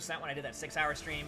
when I did that 6-hour stream.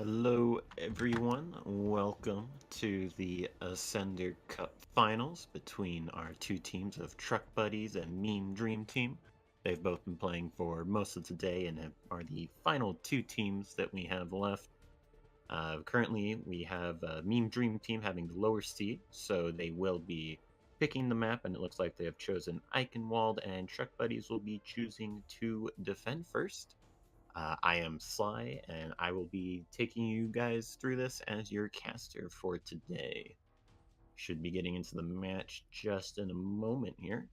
Hello, everyone. Welcome to the Ascender Cup finals between our two teams of Truck Buddies and Meme Dream Team. They've both been playing for most of today and are the final two teams that we have left. Currently, we have Meme Dream Team having the lower seed, so they will be picking the map, and it looks like they have chosen Eichenwald, and Truck Buddies will be choosing to defend first. I am Sly, and I will be taking you guys through this as your caster for today. Should be getting into the match just in a moment here.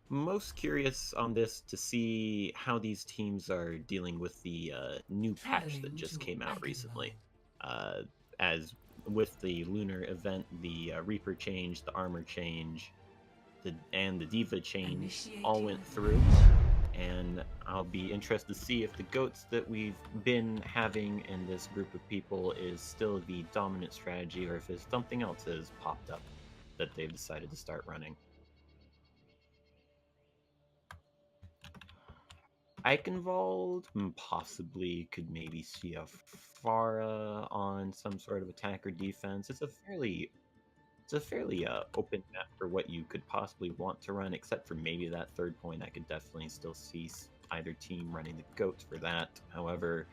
Most curious on this to see how these teams are dealing with the new patch that just came out recently. As with the lunar event, the Reaper change, the armor change, and the Diva change all went through. And I'll be interested to see if the goats that we've been having in this group of people is still the dominant strategy, or if there's something else that has popped up that they've decided to start running. Eichenwald possibly could maybe see a Farah on some sort of attack or defense. It's a fairly open map for what you could possibly want to run, except for maybe that third point. I could definitely still see either team running the goats for that. However,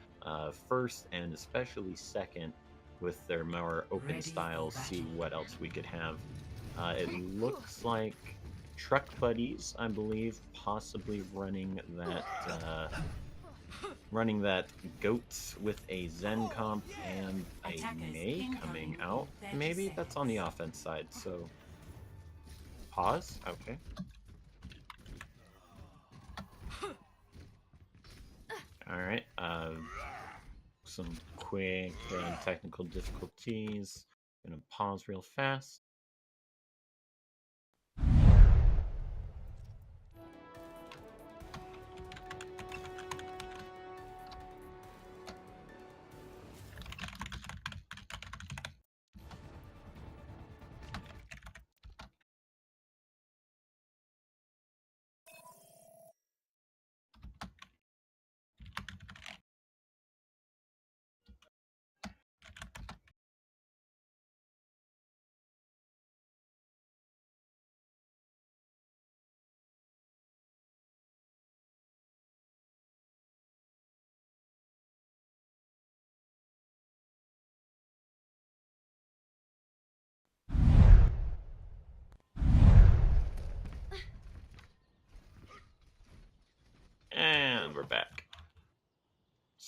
first and especially second, with their more open styles, see what else we could have. It looks like Truck Buddies, I believe, possibly running that goat with a Zen comp and a May coming out. Maybe that's on the offense side, so pause. Okay. All right. Some quick technical difficulties. Gonna pause real fast.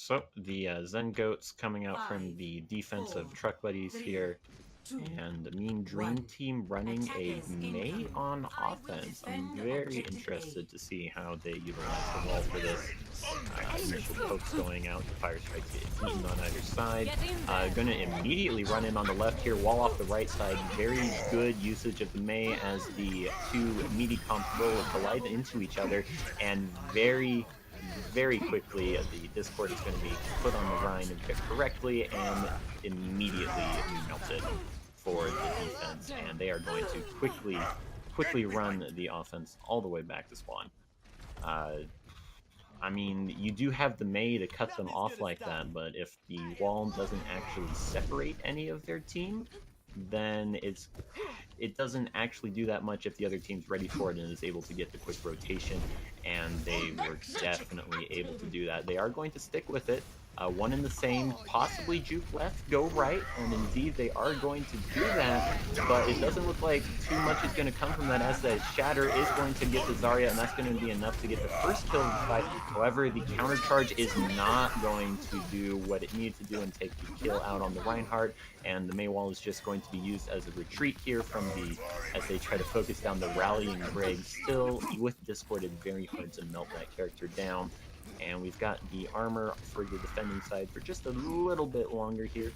So the Zen Goats coming out from the defense of Truck Buddies here, and Mean Dream Team running a May on offense. I'm very interested to see how they utilize the wall for this. Initial pokes going out, the fire strikes get eaten on either side. Gonna immediately run in on the left here, wall off the right side. Very good usage of the May as the two meaty comps will collide into each other, and very quickly the Discord is going to be put on the Rhine correctly and immediately melted for the defense, and they are going to quickly run the offense all the way back to spawn. I mean, you do have the May to cut them off like that, but if the wall doesn't actually separate any of their team, then it doesn't actually do that much if the other team's ready for it and is able to get the quick rotation, and they were definitely able to do that. They are going to stick with it. One in the same, possibly juke left, go right, and indeed they are going to do that, but it doesn't look like too much is going to come from that, as the Shatter is going to get the Zarya, and that's going to be enough to get the first kill of the fight. However, the counter charge is not going to do what it needed to do and take the kill out on the Reinhardt, and the Mei wall is just going to be used as a retreat here from as they try to focus down the rallying brig. Still, with Discord, it's very hard to melt that character down. And we've got the armor for the defending side for just a little bit longer here.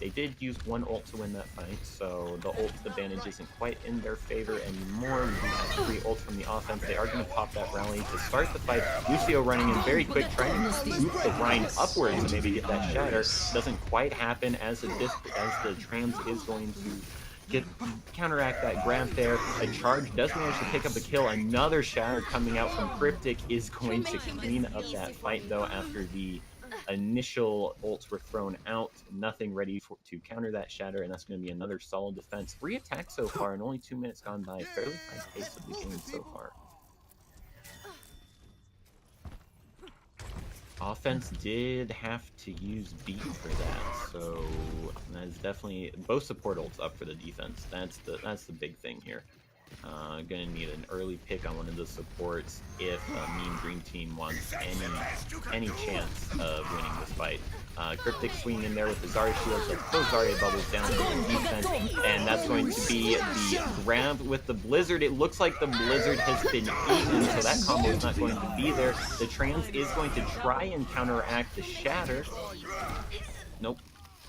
They did use one ult to win that fight, so the ult advantage isn't quite in their favor anymore. We have 3 ults from the offense. They are going to pop that rally to start the fight. Lucio running in very quick, trying to swoop the Rhine upwards and maybe get that Shatter. Doesn't quite happen, as the Trams is going to counteract that grab there. A charge does manage to pick up a kill. Another Shatter coming out from Cryptic is going to clean up that fight, though, after the initial ults were thrown out. Nothing ready to counter that Shatter, and that's going to be another solid defense. 3 attacks so far, and only 2 minutes gone by. Fairly fast pace of the game so far. Offense did have to use beat for that, so that's definitely both support ults up for the defense. That's the big thing here. Gonna need an early pick on one of the supports if Mean Dream Team wants any chance of winning this fight. Cryptic swinging in there with the Zarya shields, let's throw Zarya bubbles down to the defense, and that's going to be the grab with the Blizzard. It looks like the Blizzard has been eaten, so that combo is not going to be there. The Trans is going to try and counteract the Shatter. Nope,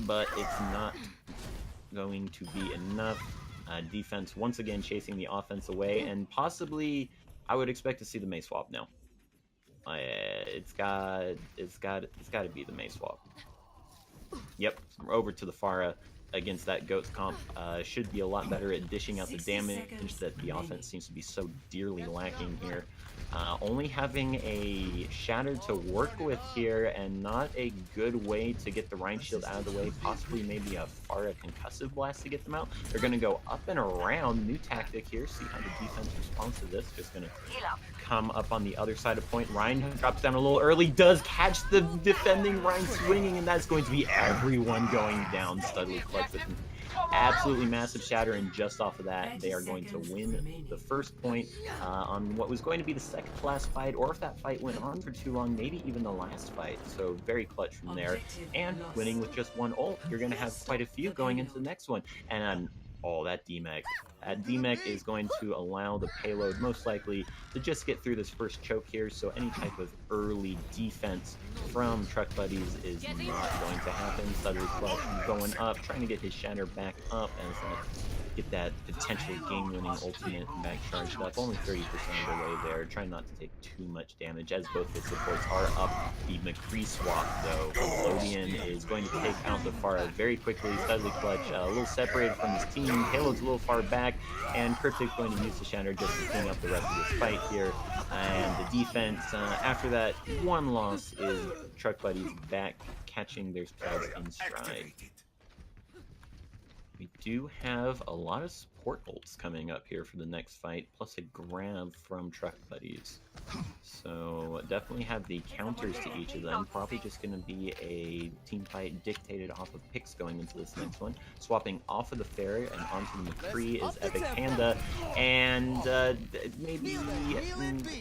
but it's not going to be enough. Defense once again chasing the offense away, and possibly I would expect to see the Mei swap now. It's got to be the Mei swap. Yep, over to the Pharah against that Goats comp. Should be a lot better at dishing out the damage that the offense seems to be so dearly lacking here. Only having a Shatter to work with here, and not a good way to get the Rhine Shield out of the way. Possibly maybe a Pharah Concussive Blast to get them out. They're going to go up and around. New tactic here. See how the defense responds to this. Just going to come up on the other side of point. Rhine drops down a little early. Does catch the defending Rhine swinging, and that's going to be everyone going down. Studley Clutch with an absolutely massive Shatter, and just off of that, they are going to win the first point on what was going to be the second to last fight, or if that fight went on for too long, maybe even the last fight. So very clutch from there, and winning with just 1 ult. You're going to have quite a few going into the next one, and that DMEC. That DMEC is going to allow the payload most likely to just get through this first choke here, so any type of early defense from Truck Buddies is not going to happen. Studley Clutch going up, trying to get his Shatter back up as get that potential game-winning ultimate back charged up. Only 30% of the way there, trying not to take too much damage as both the supports are up. The McCree swap, though, Lodian is going to take out the Pharah very quickly. Studley Clutch a little separated from his team. Payload's a little far back, and Cryptic's going to use the Shatter just to clean up the rest of this fight here. And the defense, after that 1 loss, is Truck Buddies back catching their strides in stride. We do have a lot of support support ults coming up here for the next fight, plus a grab from Truck Buddies. So definitely have the counters to each of them. Probably just going to be a team fight dictated off of picks going into this next one. Swapping off of the Ferret and onto the McCree is Epic Panda, and maybe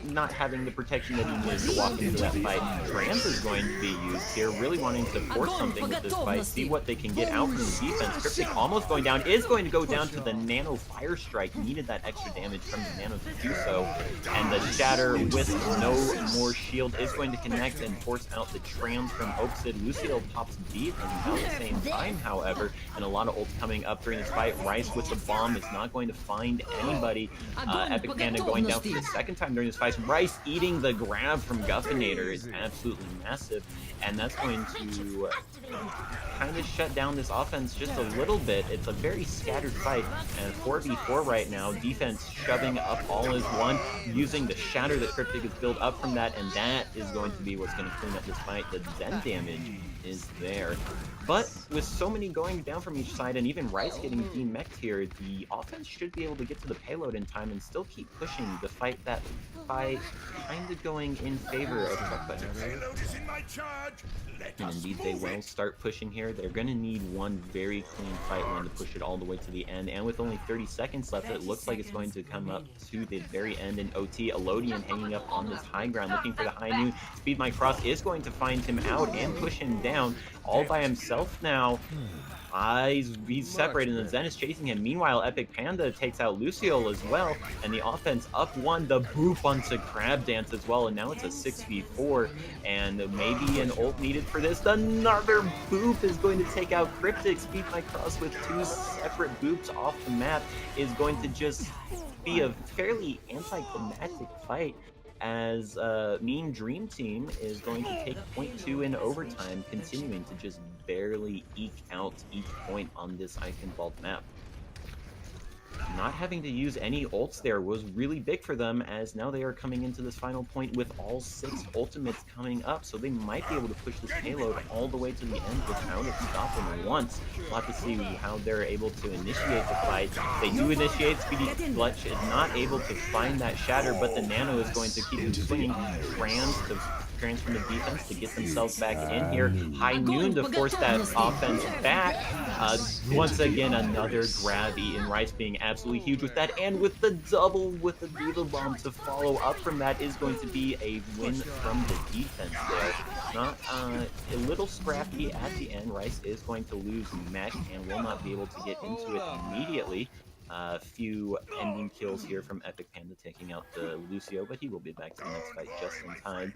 not having the protection that he needs to walk into that fight. Trans is going to be used here, really wanting to force something with this fight, see what they can get out from the defense. Cryptic almost going down, is going to go down to the Nano Fire Strike, needed that extra damage from the Nano to do so, and the Shatter with no more shield is going to connect and force out the trans from Oaksid. Lucio pops beat and about the same time, however, and a lot of ults coming up during this fight. Rice with the bomb is not going to find anybody. Epic Panda going down for the second time during this fight. Rice eating the grab from Guffinator is absolutely massive, and that's going to kind of shut down this offense just a little bit. It's a very scattered fight, and 4v4 right now. Defense shoving up all as one, using the shatter that Cryptic is built up from that, and that is going to be what's going to clean up this fight. The Zen damage is there. But with so many going down from each side, and even Rice getting demech'd here, the offense should be able to get to the payload in time and still keep pushing the fight that by kind of going in favor of Truck Buddies. And indeed they will start pushing here. They're going to need one very clean fight one to push it all the way to the end, and with only 30 seconds left, it looks like it's going to come up to the very end in OT. Elodian hanging up on this high ground, looking for the high noon. Speed My Cross is going to find him out and push him down all by himself now. He's separated, and the Zen is chasing him. Meanwhile, Epic Panda takes out Lucio as well, and the offense up one. The boop onto Crab Dance as well, and now it's a 6v4, and maybe an ult needed for this. Another boop is going to take out Cryptic. Speed My Cross with two separate boops off the map is going to just be a fairly anticlimactic fight, as Mean Dream Team is going to take point 2 in overtime, continuing to just barely eke out each point on this Eichenwald map. Not having to use any ults there was really big for them, as now they are coming into this final point with all 6 ultimates coming up, so they might be able to push this payload all the way to the end without it stopping once. We'll have to see how they're able to initiate the fight. They do initiate. Speedy Clutch is not able to find that shatter, but the Nano is going to keep him swinging. Trans from the defense to get themselves back in here. High Noon to force that offense back. Once again, another grab eaten. Rice being absolutely huge with that, and with the double with the Diva Bomb to follow up from that is going to be a win from the defense there. Not a little scrappy at the end. Rice is going to lose mech and will not be able to get into it immediately. Few ending kills here from Epic Panda taking out the Lucio, but he will be back to the next fight just in time.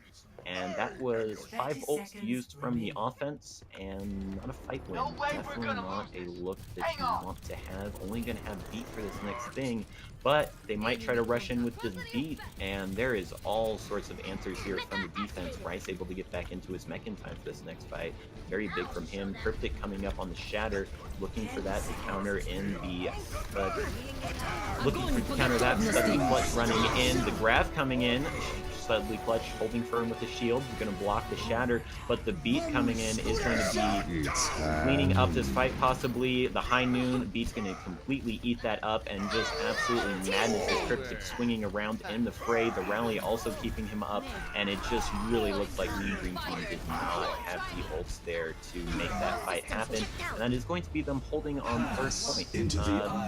And that was 5 ults used from the offense, and not a fight win. Definitely not a look that you want to have. Only going to have beat for this next thing, but they might try to rush in with this beat, and there is all sorts of answers here from the defense. Rice able to get back into his mech in time for this next fight. Very big from him. Cryptic coming up on the Shatter, looking for that to counter in the... looking to counter that. Suddenly Clutch running in. The grab coming in. Suddenly Clutch holding firm with the shield. We're going to block the Shatter, but the beat coming in is going to be cleaning up this fight possibly. The High Noon, Beat's going to completely eat that up, and just absolutely madness as Cryptic swinging around in the fray. The rally also keeping him up, and it just really looks like Mean Dream Team did not have the ults there to make that fight happen, and that is going to be them holding on third point.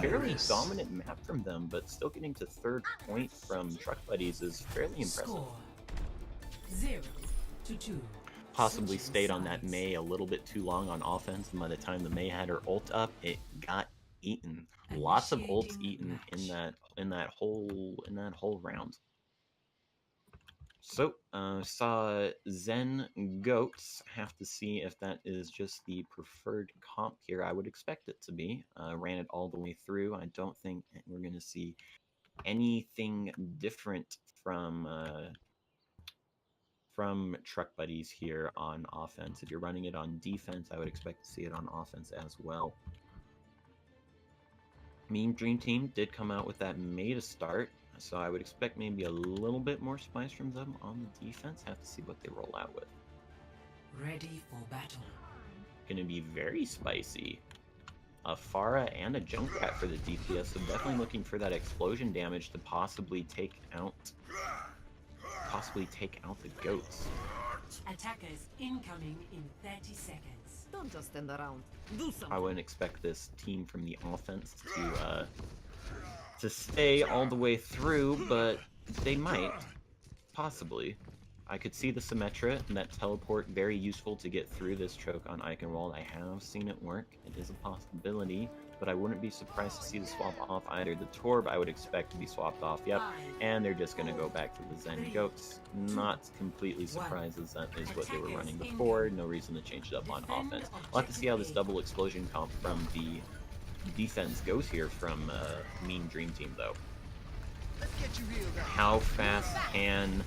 Fairly dominant map from them, but still getting to third point from Truck Buddies is fairly impressive. 0-2. Possibly stayed on that Mei a little bit too long on offense, and by the time the Mei had her ult up, it got eaten. Lots of ults eaten in that whole round. So saw Zen Goats. Have to see if that is just the preferred comp here. I would expect it to be. Ran it all the way through. I don't think we're going to see anything different from Truck Buddies here on offense. If you're running it on defense, I would expect to see it on offense as well. Mean Dream Team did come out with that Mei to start, so I would expect maybe a little bit more spice from them on the defense. Have to see what they roll out with. Ready for battle. Gonna be very spicy. a Pharah and a Junkrat for the DPS, so definitely looking for that explosion damage to possibly take out the goats. Attackers incoming in 30 seconds. Don't just stand around. Do something. I wouldn't expect this team from the offense to stay all the way through, but they might. Possibly. I could see the Symmetra and that teleport very useful to get through this choke on Eichenwald. I have seen it work. It is a possibility, but I wouldn't be surprised to see the swap off either. The Torb I would expect to be swapped off, yep, and they're just going to go back to the Zen Goats. Not completely surprised as that is what they were running before. No reason to change it up on offense. I'll have to see how this double explosion comp from the defense goes here from Mean Dream Team, though. How fast can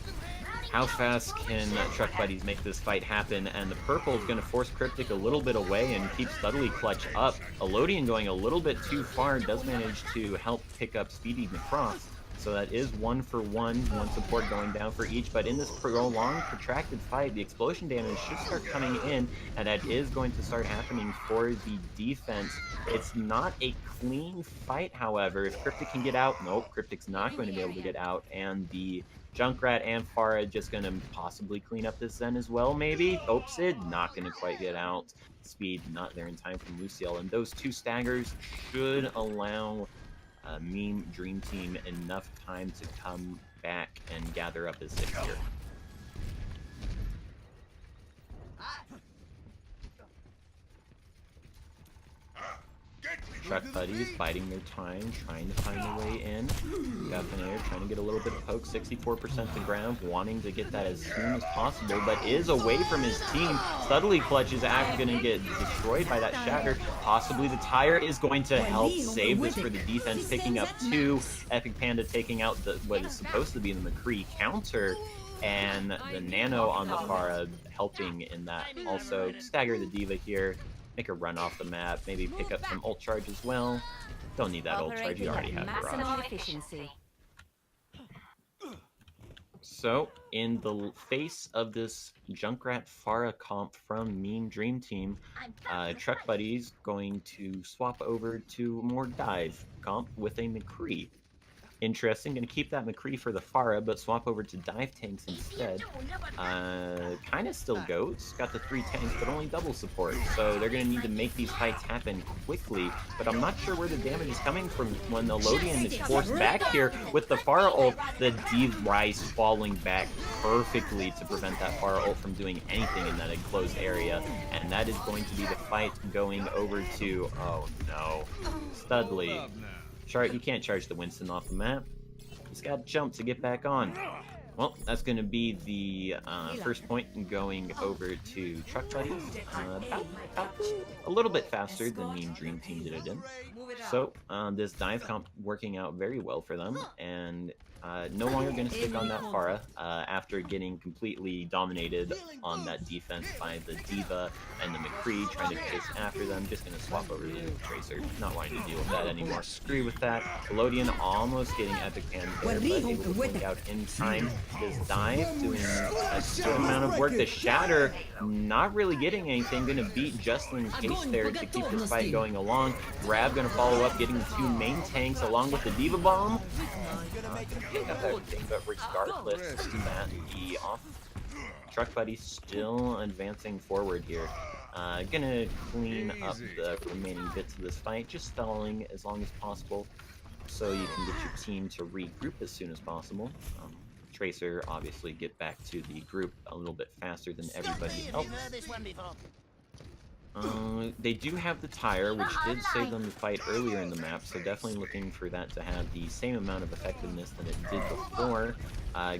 Truck Buddies make this fight happen? And the purple is going to force Cryptic a little bit away and keep Studley Clutch up. Elodian going a little bit too far does manage to help pick up Speedy Macross. So that is 1-for-1, one support going down for each. But in this prolonged, protracted fight, the explosion damage should start coming in, and that is going to start happening for the defense. It's not a clean fight, however. If Cryptic can get out, nope, Cryptic's not going to be able to get out, and the Junkrat and Pharah just going to possibly clean up this Zen as well, maybe? Sid not going to quite get out. Speed not there in time from Luciel, and those two staggers should allow Mean Dream Team enough time to come back and gather up his 6 here. Truck Buddies biding their time, trying to find a way in. Guffinator trying to get a little bit of poke, 64% to ground, wanting to get that as soon as possible, but is away from his team. Studley Clutch is going to get destroyed by that shatter. Possibly the tire is going to help save this for the defense, picking up 2. Epic Panda taking out what is supposed to be the McCree counter, and the Nano on the Pharah helping in that. Also, stagger the Diva here. Make a run off the map, maybe pick up some ult charge as well. Don't need that ult charge, you already have Barrage. So, in the face of this Junkrat Pharah comp from Mean Dream Team, Truck Buddies going to swap over to more dive comp with a McCree. Interesting, going to keep that McCree for the Pharah, but swap over to dive tanks instead. Kind of still goes. Got the 3 tanks, but only double support. So they're going to need to make these fights happen quickly. But I'm not sure where the damage is coming from when the Elodian is forced back here with the Pharah ult. The D-Rice falling back perfectly to prevent that Pharah ult from doing anything in that enclosed area. And that is going to be the fight going over to... oh no. Studley. You can't charge the Winston off the map. He's got to jump to get back on. Well, that's going to be the first point going over to Truck Buddies. About a little bit faster than Mean Dream Team did it in. So, this dive comp working out very well for them, and no longer going to stick on that Pharah after getting completely dominated on that defense by the Diva and the McCree trying to chase after them. Just going to swap over to the Tracer, not wanting to deal with that anymore. Screw with that. Elodian almost getting Epic Hand there, but able to blink out in time. This dive doing a good amount of work. The Shatter not really getting anything, going to beat just in case there to keep this fight going along. Grab going to follow up, getting the 2 main tanks along with the Diva Bomb. But regardless of that, the Truck Buddy still advancing forward here. Gonna clean up the remaining bits of this fight, just stalling as long as possible so you can get your team to regroup as soon as possible. Tracer obviously get back to the group a little bit faster than everybody else. They do have the tire, which did save them the fight earlier in the map, so definitely looking for that to have the same amount of effectiveness than it did before.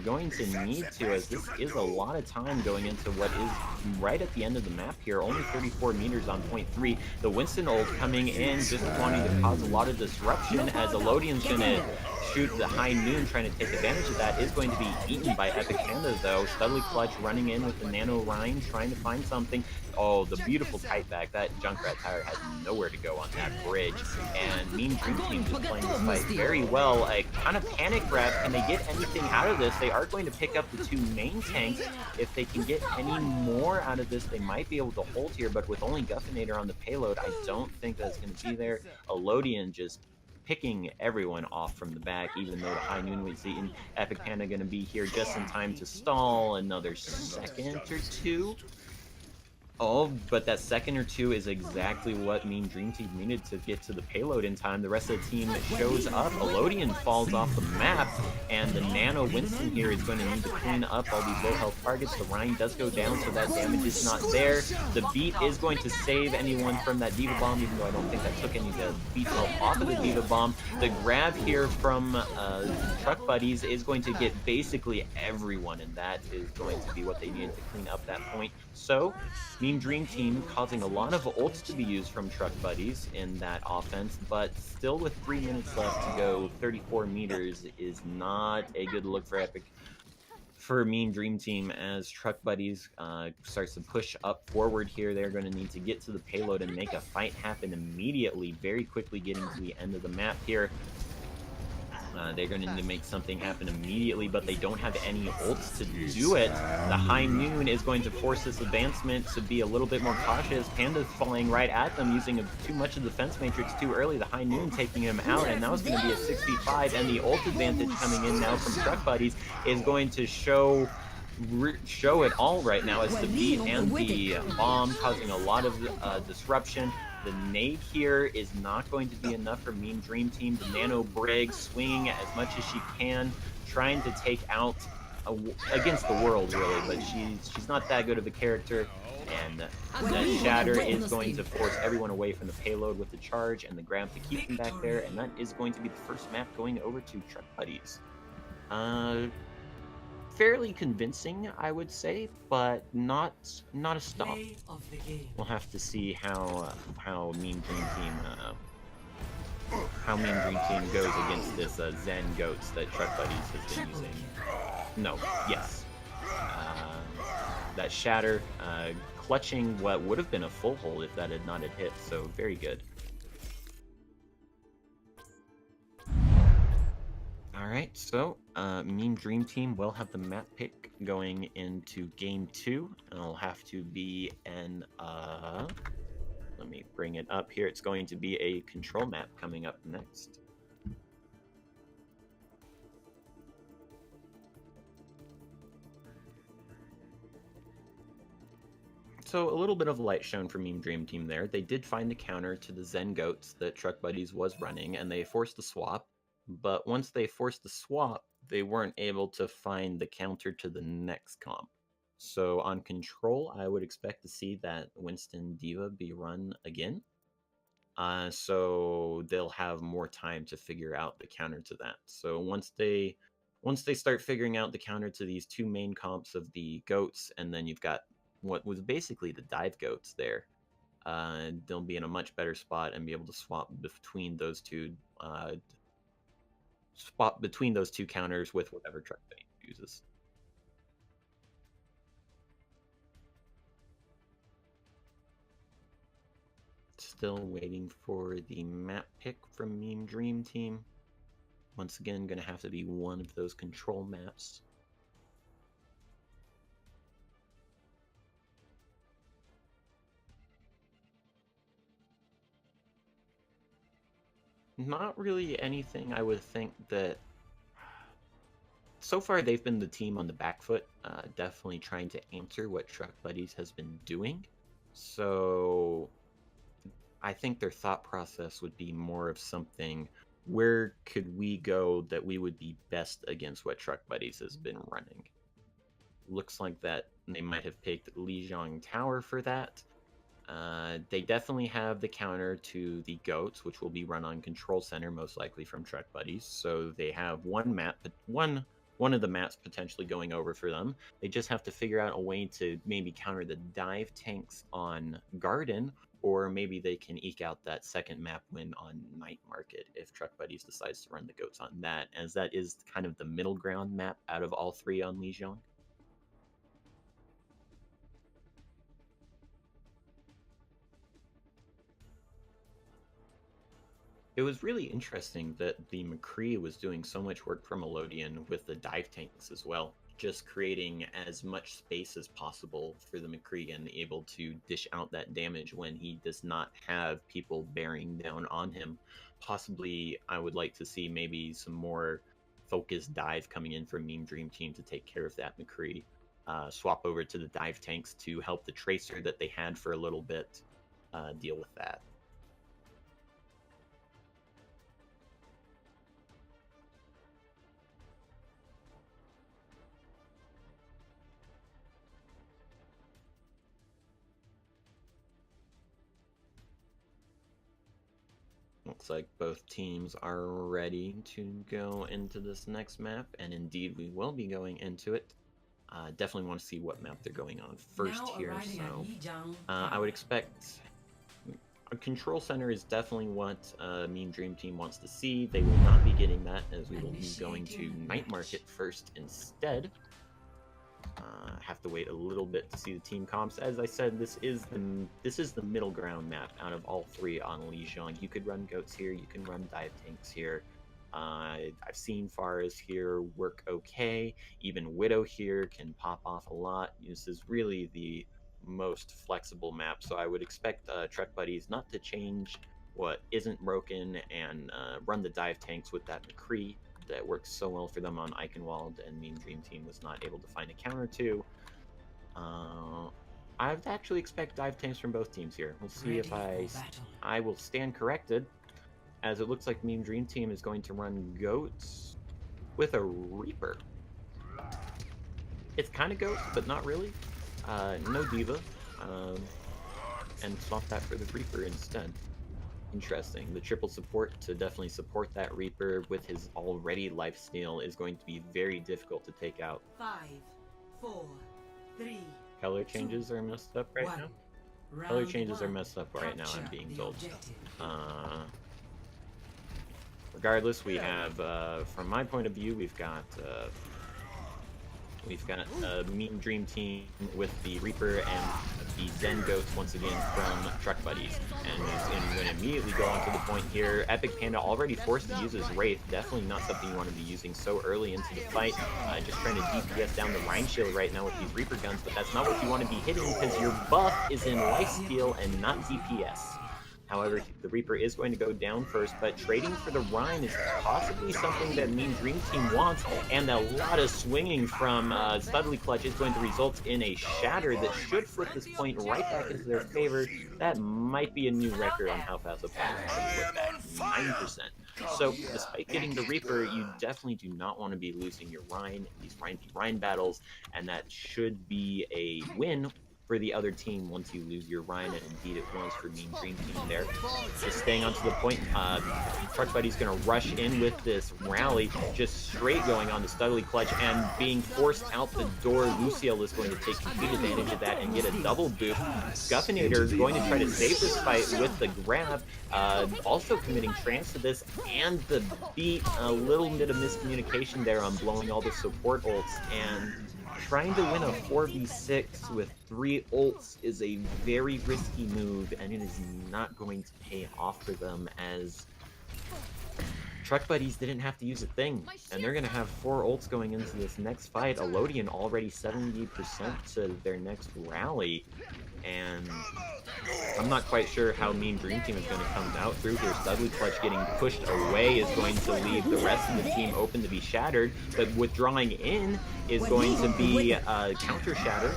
Going to need to, as this is a lot of time going into what is right at the end of the map here, only 34 meters on point 3. The Winston ult coming in, just wanting to cause a lot of disruption as Elodian's going to troubleshoot. The High Noon trying to take advantage of that is going to be eaten by Epic Panda, though. Studley Clutch running in with the Nano Rhine, trying to find something. Oh, the beautiful kite back. That Junkrat Tire had nowhere to go on that bridge. And Mean Dream Team just playing this fight very well. A kind of panic grab. Can they get anything out of this? They are going to pick up the two main tanks. If they can get any more out of this, they might be able to hold here. But with only Guffinator on the payload, I don't think that's going to be there. Elodian just picking everyone off from the back, even though the High Noon was eaten. Epic Panda going to be here just in time to stall another second or two. Oh, but that second or two is exactly what Mean Dream Team needed to get to the payload in time. The rest of the team shows up. Elodian falls off the map, and the Nano Winston here is going to need to clean up all these low health targets. The Rhine does go down, so that damage is not there. The beat is going to save anyone from that Diva Bomb, even though I don't think that took any of the beat health off of the Diva Bomb. The grab here from Truck Buddies is going to get basically everyone, and that is going to be what they needed to clean up that point. So, Mean Dream Team causing a lot of ults to be used from Truck Buddies in that offense, but still with 3 minutes left to go, 34 meters is not a good look for Mean Dream Team as Truck Buddies starts to push up forward here. They're going to need to get to the payload and make a fight happen immediately, very quickly getting to the end of the map here. They're going to need to make something happen immediately, but they don't have any ults to do it. The High Noon is going to force this advancement to be a little bit more cautious. Panda's falling right at them, using too much of the defense matrix too early. The High Noon taking him out, and now it's going to be a 6v5, and the ult advantage coming in now from Truck Buddies is going to show it all right now. It's the beat and the bomb causing a lot of disruption. The nade here is not going to be enough for Mean Dream Team. The Nano Brig swinging as much as she can, trying to take out against the world, really, but she's not that good of a character. And that Shatter is going to force everyone away from the payload with the charge and the grab to keep them back there, and that is going to be the first map going over to Truck Buddies. Fairly convincing, I would say, but not a stop. We'll have to see how Mean Dream Team goes against this Zen Goats that Truck Buddies has been using. No, yes, that Shatter clutching what would have been a full hold if that had not hit. So very good. Alright, so Mean Dream Team will have the map pick going into game 2. It'll have to be an let me bring it up here. It's going to be a control map coming up next. So a little bit of light shown for Mean Dream Team there. They did find the counter to the Zen Goats that Truck Buddies was running, and they forced the swap. But once they forced the swap, they weren't able to find the counter to the next comp. So on control, I would expect to see that Winston Diva be run again. So they'll have more time to figure out the counter to that. So once they start figuring out the counter to these two main comps of the goats, and then you've got what was basically the dive goats there, they'll be in a much better spot and be able to swap between those two counters with whatever Truck Buddy uses. Still waiting for the map pick from Mean Dream Team. Once again, going to have to be one of those control maps. Not really anything I would think that... So far, they've been the team on the back foot, definitely trying to answer what Truck Buddies has been doing. So I think their thought process would be more of something, where could we go that we would be best against what Truck Buddies has been running? Looks like that they might have picked Lijiang Tower for that. They definitely have the counter to the goats, which will be run on Control Center, most likely from Truck Buddies. So they have one of the maps potentially going over for them. They just have to figure out a way to maybe counter the dive tanks on Garden, or maybe they can eke out that second map win on Night Market if Truck Buddies decides to run the goats on that, as that is kind of the middle ground map out of all three on Lijiang. It was really interesting that the McCree was doing so much work for Melodian with the dive tanks as well, just creating as much space as possible for the McCree and able to dish out that damage when he does not have people bearing down on him. Possibly, I would like to see maybe some more focused dive coming in from Meme Dream Team to take care of that McCree. Swap over to the dive tanks to help the Tracer that they had for a little bit deal with that. Looks like both teams are ready to go into this next map, and indeed we will be going into it. Definitely want to see what map they're going on first Now here, arriving at so Lijiang I would expect a control center is definitely what Meme Dream Team wants to see. They will not be getting that, as we will be going to Night Market first instead. Have to wait a little bit to see the team comps. As I said, this is the middle ground map out of all three on Lijiang. You could run goats here, you can run dive tanks here. I've seen Faras here work okay. Even Widow here can pop off a lot. This is really the most flexible map, so I would expect Trek Buddies not to change what isn't broken and run the dive tanks with that McCree that works so well for them on Eichenwald, and Meme Dream Team was not able to find a counter to. I would actually expect dive tanks from both teams here. We'll see if I will stand corrected, as it looks like Meme Dream Team is going to run goats with a Reaper. It's kind of goats, but not really. No Diva, and swap that for the Reaper instead. Interesting. The triple support to definitely support that Reaper with his already lifesteal is going to be very difficult to take out. 5, 4, 3. Color changes are messed up right now. Color changes are messed up right now, I'm being told. Regardless, we have, from my point of view, we've got Meme Dream Team with the Reaper and the Zen Goats once again from Truck Buddies. And we're going to immediately go on to the point here. Epic Panda already forced to use his Wraith. Definitely not something you want to be using so early into the fight. Just trying to DPS down the Rhine Shield right now with these Reaper guns, but that's not what you want to be hitting because your buff is in lifesteal and not DPS. However, the Reaper is going to go down first, but trading for the Rhine is possibly something that Meme Dream Team wants, and a lot of swinging from Studley Clutch is going to result in a Shatter that should flip this point right back into their favor. That might be a new record on how fast a opponent can flip that, 9%. So, despite getting the Reaper, you definitely do not want to be losing your Rhine in these Rhine v Rhine battles, and that should be a win for the other team once you lose your Rhine, and indeed it was for Meme Dream Team there. Just staying onto the point, Truck Buddy's going to rush in with this rally, just straight going on the Studley Clutch, and being forced out the door. Luciel is going to take complete advantage of that and get a double boost. Scuffinator is going to try to save this fight with the grab, also committing trance to this, and the beat, a little bit of miscommunication there on blowing all the support ults, and trying to win a 4v6 with 3 ults is a very risky move, and it is not going to pay off for them, as Truck Buddies didn't have to use a thing, and they're going to have 4 ults going into this next fight. Elodian already 70% to their next rally, and I'm not quite sure how Meme Dream Team is going to come out through here. Studley Clutch getting pushed away is going to leave the rest of the team open to be shattered, but withdrawing in is going to be counter shatter.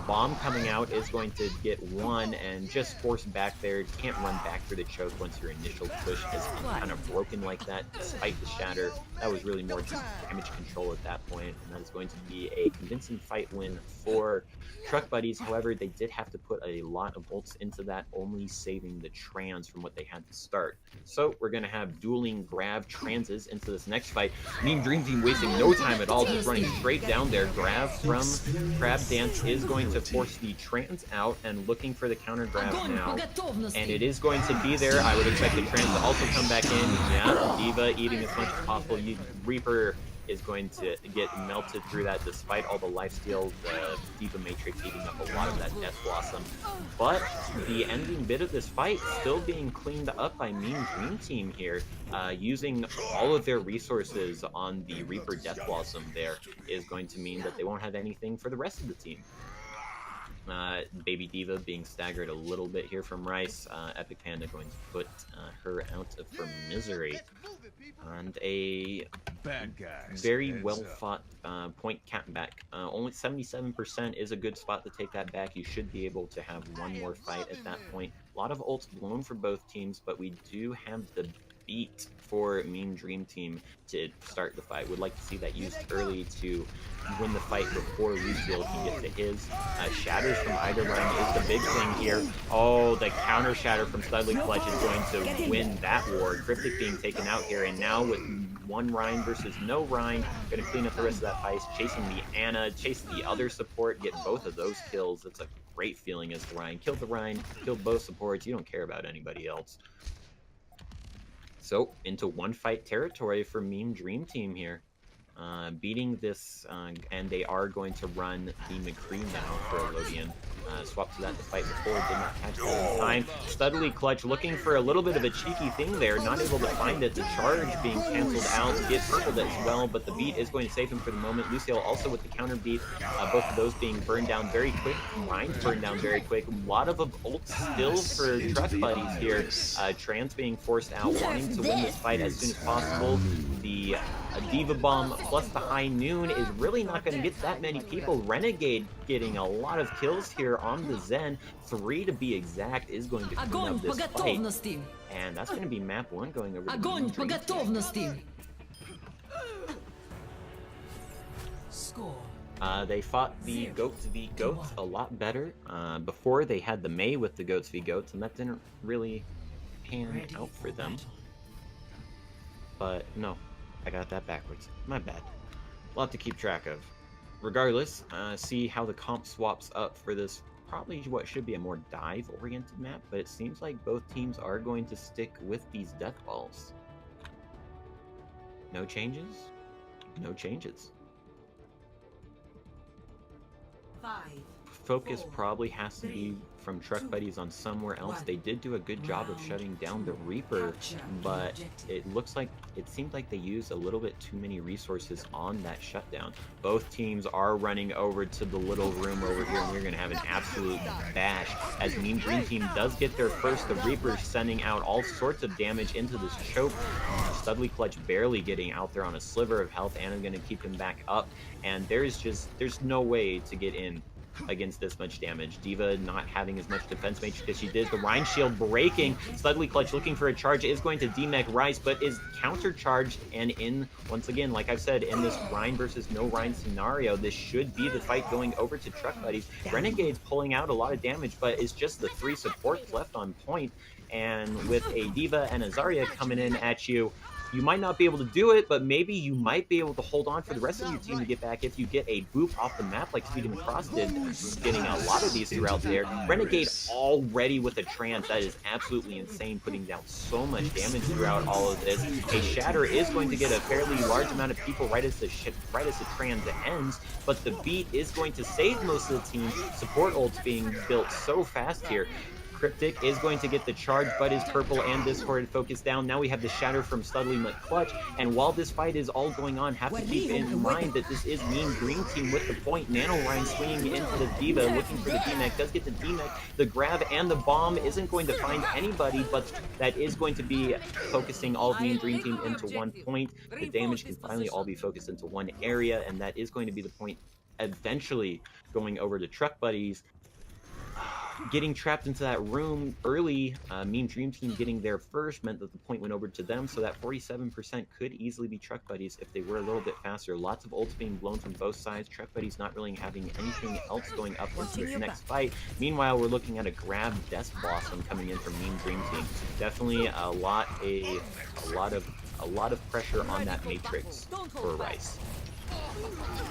Bomb coming out is going to get one and just forced back there. You can't run back for the choke once your initial push has been kind of broken like that, despite the shatter. That was really more just damage control at that point, and that is going to be a convincing fight win for Truck Buddies. However, they did have to put a lot of ults into that, only saving the trans from what they had to start. So we're going to have dueling grab transes into this next fight. Meme Dream Team wasting no time at all, just running straight down there. Grab from Crab Dance is is going to force the trans out and looking for the counter grab Огонь now. по готовности! And it is going to be there. I would expect the trans to also come back in. Yeah, Diva eating as much as possible. Reaper is going to get melted through that despite all the lifesteal. The Diva Matrix eating up a lot of that Death Blossom. But the ending bit of this fight still being cleaned up by Mean Dream Team here. Using all of their resources on the Reaper Death Blossom there is going to mean that they won't have anything for the rest of the team. Baby Diva being staggered a little bit here from Rice. Epic Panda going to put her out of her misery. And a very well fought point cap back. Only 77% is a good spot to take that back. You should be able to have one more fight at that point. A lot of ults blown for both teams, but we do have the beat for Mean Dream Team to start the fight. Would like to see that used early to win the fight before Lucio can get to his. Shatters from either Rhine is the big thing here. Oh, the counter shatter from Studley Clutch is going to win that war. Cryptic being taken out here, and now with one Rhine versus no Rhine, gonna clean up the rest of that fight, chasing the Ana, chase the other support, get both of those kills. That's a great feeling as the Rhine. Killed the Rhine, killed both supports, you don't care about anybody else. So, into one fight territory for Mean Dream Team here. Beating this, and they are going to run the McCree now for Elodian. Swap to that to fight before, did not catch that in time. Studley Clutch looking for a little bit of a cheeky thing there, not able to find it. The charge being cancelled out, get purpled as well, but the beat is going to save him for the moment. Lucio also with the counter beat, both of those being burned down very quick. Mine burned down very quick. A lot of ults still for Truck Buddies here. Trans being forced out, wanting to win this fight as soon as possible. The Diva Bomb plus the High Noon is really not going to get that many people. Renegade getting a lot of kills here on the Zen. 3 to be exact is going to clean up this fight. And that's going to be map 1 going over to Огонь по готовности! Score. They fought the Goats v Goats a lot better. Before they had the Mei with the Goats v Goats, and that didn't really pan out for them. But no, I got that backwards. My bad. A lot to keep track of. Regardless, see how the comp swaps up for this, probably what should be a more dive-oriented map, but it seems like both teams are going to stick with these death balls. No changes? No changes. 5. Focus probably has to be from Truck Buddies on somewhere else. They did do a good job of shutting down the Reaper, but it seemed like they used a little bit too many resources on that shutdown. Both teams are running over to the little room over here, and we're going to have an absolute bash as Mean Dream Team does get their first. The Reaper sending out all sorts of damage into this choke. Studley Clutch barely getting out there on a sliver of health. Anna's going to keep him back up, and there's no way to get in against this much damage. Diva not having as much defense matrix as she did. The Rhine shield breaking. Studley Clutch looking for a charge, is going to demech Rice, but is counter-charged, and in, once again, like I've said, in this Rhine versus no Rhine scenario, this should be the fight going over to Truck Buddies. Renegade's pulling out a lot of damage, but it's just the 3 supports left on point, and with a Diva and a Zarya coming in at you, you might not be able to do it, but maybe you might be able to hold on for the rest of your team to get back if you get a boop off the map like Speedy McCross did, getting a lot of these throughout there. Renegade already with a trance. That is absolutely insane, putting down so much damage throughout all of this. A Shatter is going to get a fairly large amount of people right as the trance ends, but the beat is going to save most of the team. Support ults being built so fast here. Cryptic is going to get the charge, but is purple and Discord focused down. Now we have the Shatter from Studley McClutch, and while this fight is all going on, have to keep in mind that this is Mean Green Team with the point. Nano Ryan swinging into the Diva, looking for the D-Mech, does get the D-Mech. The grab and the bomb isn't going to find anybody, but that is going to be focusing all of Mean Green Team into one point. The damage can finally all be focused into one area, and that is going to be the point eventually going over to Truck Buddies. Getting trapped into that room early, Mean Dream Team getting there first meant that the point went over to them, so that 47% could easily be Truck Buddies if they were a little bit faster. Lots of ults being blown from both sides. Truck Buddies not really having anything else going up into this next fight. Meanwhile, we're looking at a grab Death Blossom coming in from Mean Dream Team. Definitely a lot of pressure on that Matrix for Rice.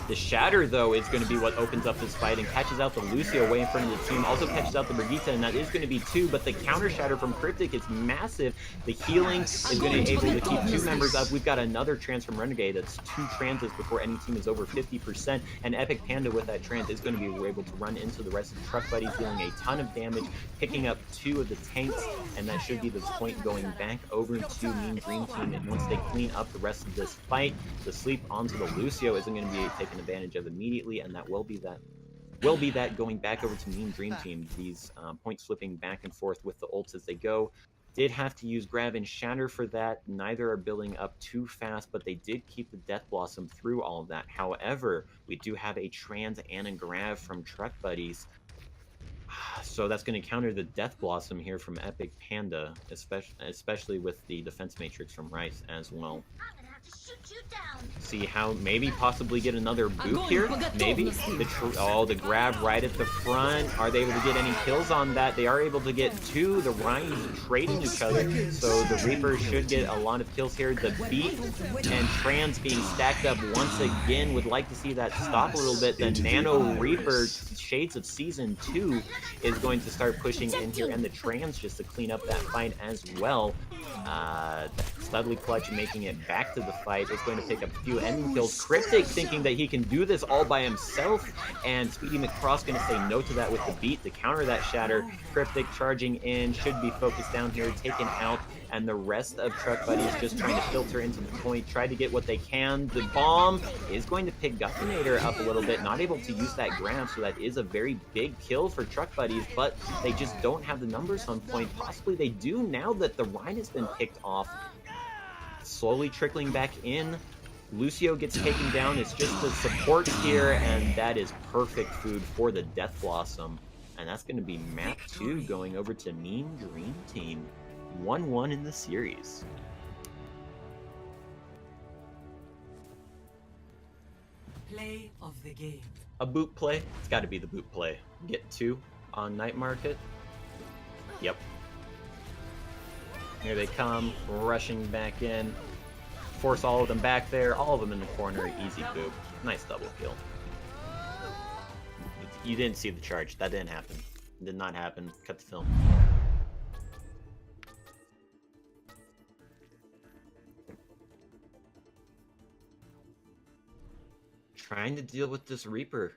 The Shatter, though, is going to be what opens up this fight and catches out the Lucio way in front of the team. Also catches out the Brigitte, and that is going to be 2, but the counter Shatter from Cryptic is massive. The healing is going to be able to keep 2 members up. We've got another trans from Renegade. That's 2 transes before any team is over 50%, and Epic Panda with that trans is going to be able to run into the rest of the Truck Buddies, dealing a ton of damage, picking up 2 of the tanks, and that should be the point going back over to Mean Dream Team. And once they clean up the rest of this fight, the sleep onto the Lucio isn't going to be taken advantage of immediately, and that will be that going back over to Mean Dream Team. These points flipping back and forth with the ults as they go. Did have to use Grab and Shatter for that. Neither are building up too fast, but they did keep the Death Blossom through all of that. However, we do have a trans and a Grab from Truck Buddies. So that's going to counter the Death Blossom here from Epic Panda, especially with the Defense Matrix from Rice as well. See how maybe possibly get another boot here? Maybe. The grab right at the front. Are they able to get any kills on that? They are able to get 2. The Ryans trading each other. So the Reaper should get a lot of kills here. The Beat and Trans being stacked up once again. Would like to see that stop a little bit. The Nano Reaper, Shades of Season 2, is going to start pushing in here. And the Trans just to clean up that fight as well. Studley Clutch making it back to the fight is going to pick up a few ending kills. Cryptic thinking that he can do this all by himself, and Speedy McCross going to say no to that with the Beat to counter that Shatter. Cryptic charging in, should be focused down here, taken out, and the rest of Truck Buddies just trying to filter into the point, try to get what they can. The bomb is going to pick Guffinator up a little bit, not able to use that grab, so that is a very big kill for Truck Buddies, but they just don't have the numbers on point. Possibly they do now that the Rhine has been picked off. Slowly trickling back in. Lucio gets taken down. It's just the support here, and that is perfect food for the Death Blossom. And that's going to be map 2 going over to Mean Dream Team. 1-1 in the series. Play of the game. A boot play? It's got to be the boot play. Get 2 on Night Market. Yep. Here they come, rushing back in. Force all of them back there, all of them in the corner. Easy boop. Nice double kill. You didn't see the charge. That didn't happen. It did not happen. Cut the film. Trying to deal with this Reaper.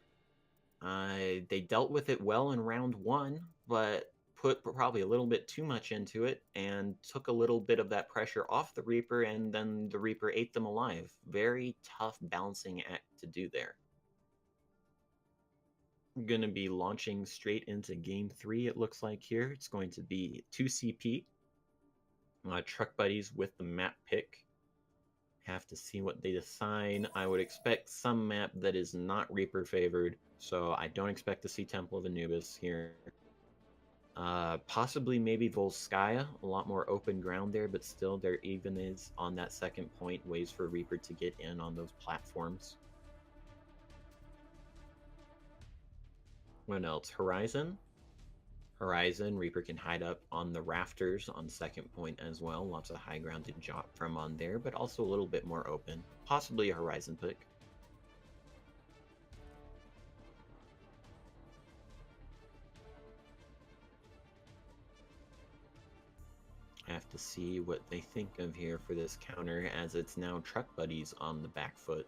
They dealt with it well in round 1, but put probably a little bit too much into it and took a little bit of that pressure off the Reaper, and then the Reaper ate them alive. Very tough balancing act to do there. I'm going to be launching straight into game 3, it looks like here. It's going to be 2 CP. Truck Buddies with the map pick. Have to see what they decide. I would expect some map that is not Reaper favored, so I don't expect to see Temple of Anubis here. Possibly maybe Volskaya, a lot more open ground there, but still there even is on that second point ways for Reaper to get in on those platforms. What else? Horizon. Reaper can hide up on the rafters on second point as well. Lots of high ground to drop from on there, but also a little bit more open. Possibly a Horizon pick. I have to see what they think of here for this counter, as it's now Truck Buddies on the back foot.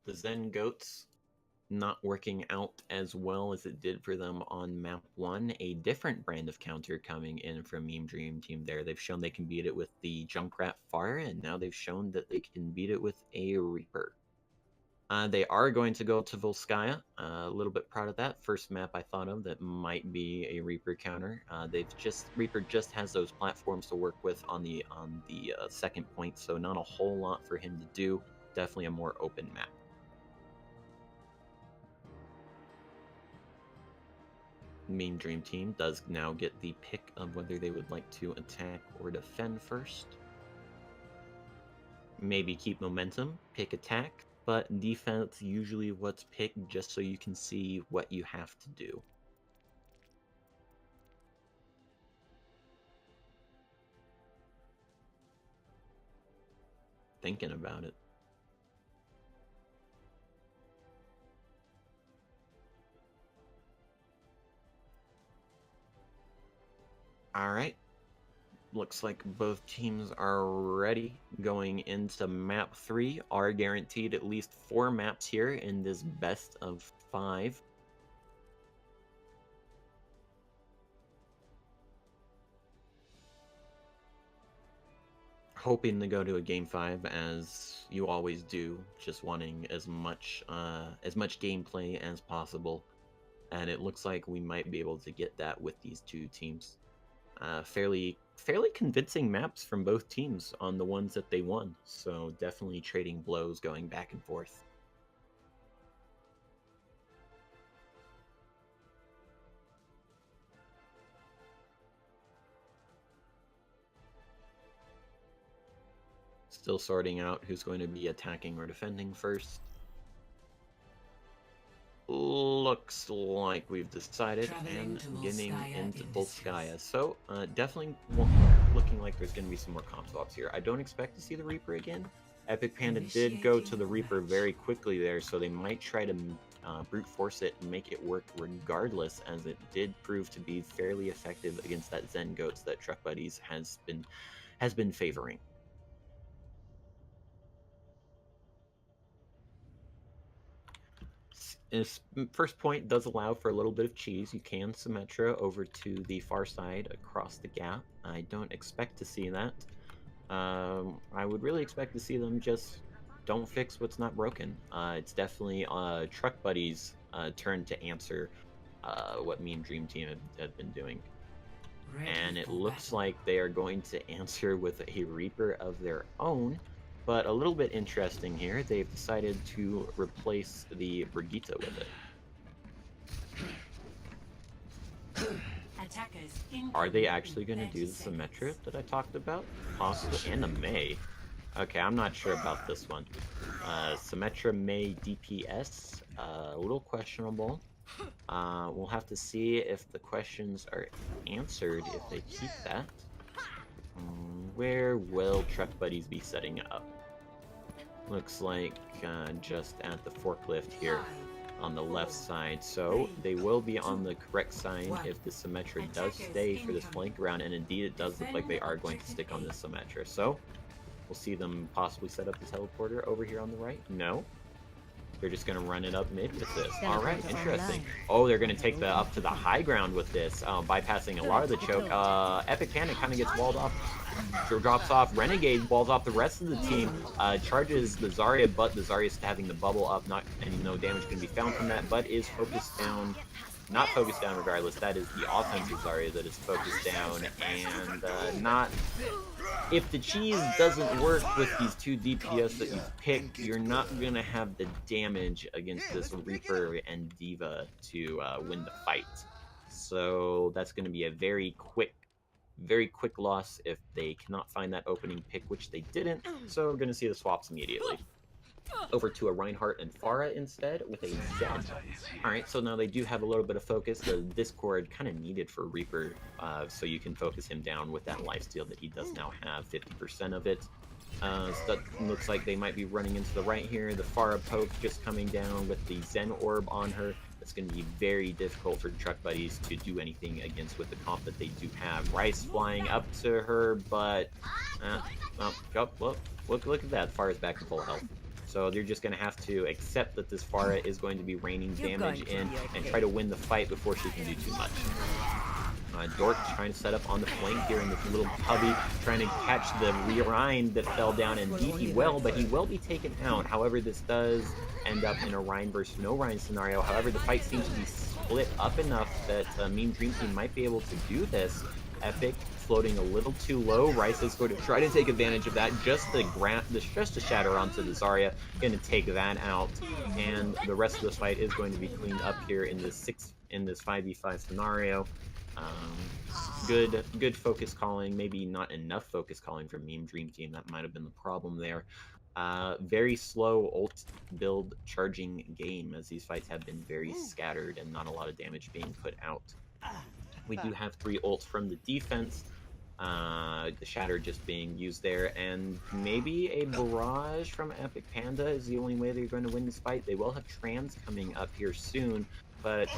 The Zen Goats not working out as well as it did for them on map 1. A different brand of counter coming in from Meme Dream Team there. They've shown they can beat it with the Junkrat Fire, and now they've shown that they can beat it with a Reaper. They are going to go to Volskaya. A little bit proud of that. First map I thought of that might be a Reaper counter. Reaper just has those platforms to work with on the second point, so not a whole lot for him to do. Definitely a more open map. Mean Dream Team does now get the pick of whether they would like to attack or defend first. Maybe keep momentum, pick attack, but defense usually what's picked just so you can see what you have to do. thinking about it. Alright. Looks like both teams are ready going into map 3. Are guaranteed at least 4 maps here in this best of 5. Hoping to go to a game 5 as you always do, just wanting as much gameplay as possible, and it looks like we might be able to get that with these two teams. Fairly convincing maps from both teams on the ones that they won, so definitely trading blows going back and forth. Still sorting out who's going to be attacking or defending first. Looks like we've decided and getting into Volskaya. So definitely looking like there's going to be some more comp swaps here. I don't expect to see the Reaper again. Epic Panda did go to the Reaper very quickly there, so they might try to brute force it and make it work regardless, as it did prove to be fairly effective against that Zen Goats that Truck Buddies has been favoring. First point does allow for a little bit of cheese. You can Symmetra over to the far side across the gap. I don't expect to see that. I would really expect to see them just don't fix what's not broken. It's definitely Truck Buddies' turn to answer what Mean Dream Team have been doing. And it looks like they are going to answer with a Reaper of their own. But a little bit interesting here, they've decided to replace the Brigitte with it. Are they actually going to do the Symmetra that I talked about? Possibly. And the May. Okay, I'm not sure about this one. Symmetra May DPS, a little questionable. We'll have to see if the questions are answered if they keep that. Where will Truck Buddies be setting up? Looks like just at the forklift here on the left side. So they will be on the correct side if the Symmetra does stay for this flank round, and indeed it does look like they are going to stick on this Symmetra. So we'll see them possibly set up the teleporter over here on the right. No. They're just going to run it up mid with this. All right, interesting. Oh, they're going to take the up to the high ground with this, bypassing a lot of the choke. Epic Panic kind of gets walled off, drops off. Renegade walls off the rest of the team, charges the Zarya, but the Zarya is having the bubble up, no damage can be found from that, but is focused down. Not focused down regardless. That is the offensive Zarya that is focused down, and not... If the cheese doesn't work with these two DPS that you've picked, you're not going to have the damage against this Reaper and Diva to win the fight. So that's going to be a very quick loss if they cannot find that opening pick, which they didn't. So we're going to see the swaps immediately. Over to a Reinhardt and Pharah instead with a Zen. Alright, so now they do have a little bit of focus. The Discord kind of needed for Reaper, so you can focus him down with that lifesteal that he does now have, 50% of it. So that looks like they might be running into the right here. The Pharah poke just coming down with the Zen Orb on her. It's going to be very difficult for Truck Buddies to do anything against with the comp that they do have. Rice flying up to her, but... look at that. Pharah's back to full health. So they're just going to have to accept that this Pharah is going to be raining damage in and try to win the fight before she can do too much. Dork trying to set up on the flank here in this little cubby, trying to catch the Rein that fell down, and indeed he will, but he will be taken out. However, this does end up in a Rein versus no Rein scenario. However, the fight seems to be split up enough that Mean Dream Team might be able to do this. Epic floating a little too low. Rice is going to try to take advantage of that. Just to shatter onto the Zarya, going to take that out, and the rest of this fight is going to be cleaned up here in this 5v5 scenario. Good focus calling, maybe not enough focus calling from Meme Dream Team. That might have been the problem there. Very slow ult build charging game, as these fights have been very scattered and not a lot of damage being put out. We do have 3 ults from the defense. The Shatter just being used there, and maybe a Barrage from Epic Panda is the only way they're going to win this fight. They will have Trans coming up here soon, but